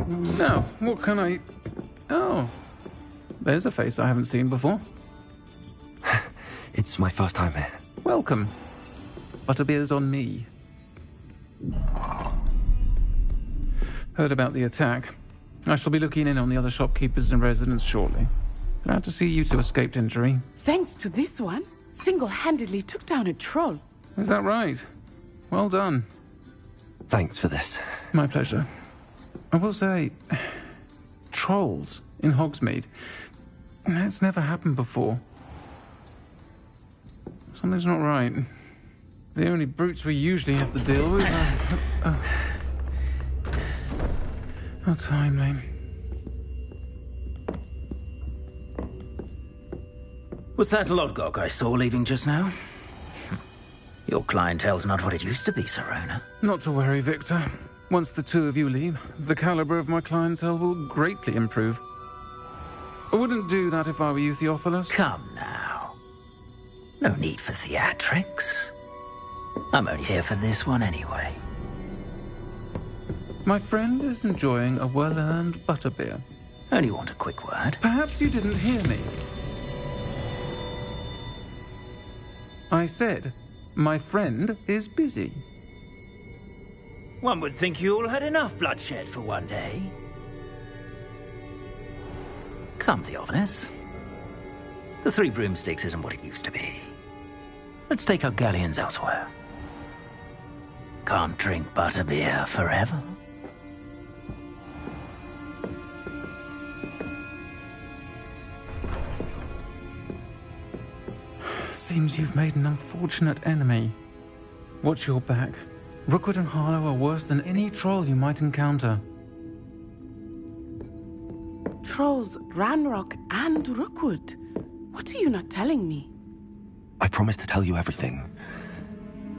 Now, what can I... Oh, there's a face I haven't seen before. It's my first time here. Welcome. Butterbeer's on me. Heard about the attack. I shall be looking in on the other shopkeepers and residents shortly. Glad to see you two escaped injury. Thanks to this one, single-handedly took down a troll. Is that right? Well done. Thanks for this. My pleasure. I will say, trolls in Hogsmeade. That's never happened before. Something's not right. The only brutes we usually have to deal with are... How timely. Was that Lodgok I saw leaving just now? Your clientele's not what it used to be, Sirona. Not to worry, Victor. Once the two of you leave, the caliber of my clientele will greatly improve. I wouldn't do that if I were you, Theophilus. Come now. No need for theatrics. I'm only here for this one anyway. My friend is enjoying a well-earned butterbeer. Only want a quick word. Perhaps you didn't hear me. I said, my friend is busy. One would think you all had enough bloodshed for one day. Come, Theophilus. The Three Broomsticks isn't what it used to be. Let's take our galleons elsewhere. Can't drink butterbeer forever. Seems you've made an unfortunate enemy. Watch your back. Rookwood and Harlow are worse than any troll you might encounter. Trolls, Ranrock, and Rookwood. What are you not telling me? I promise to tell you everything,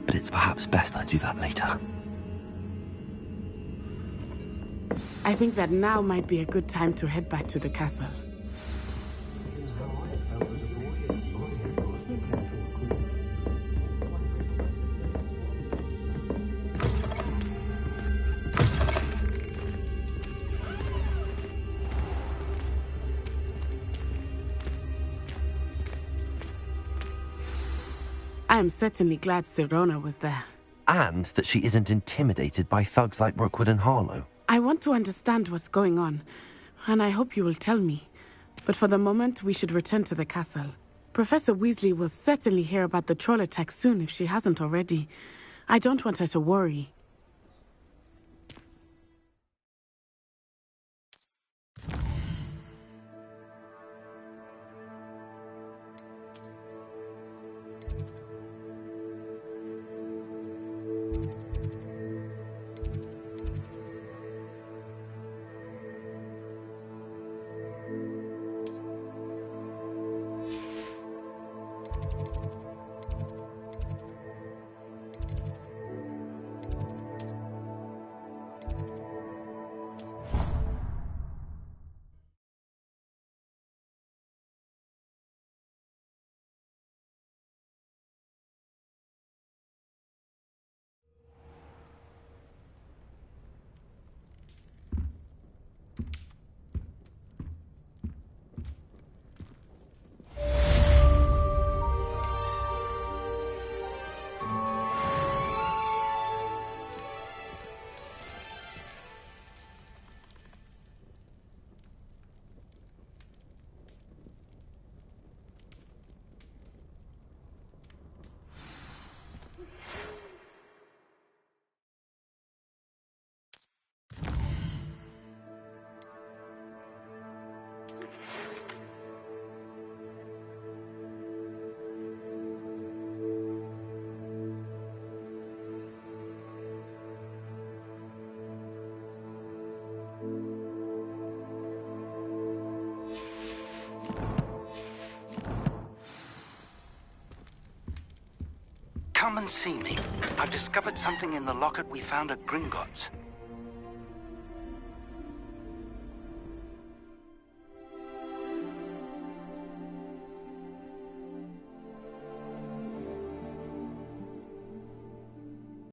but it's perhaps best I do that later. I think that now might be a good time to head back to the castle. I am certainly glad Sirona was there. And that she isn't intimidated by thugs like Rookwood and Harlow. I want to understand what's going on, and I hope you will tell me. But for the moment, we should return to the castle. Professor Weasley will certainly hear about the troll attack soon if she hasn't already. I don't want her to worry. Come and see me. I've discovered something in the locket we found at Gringotts.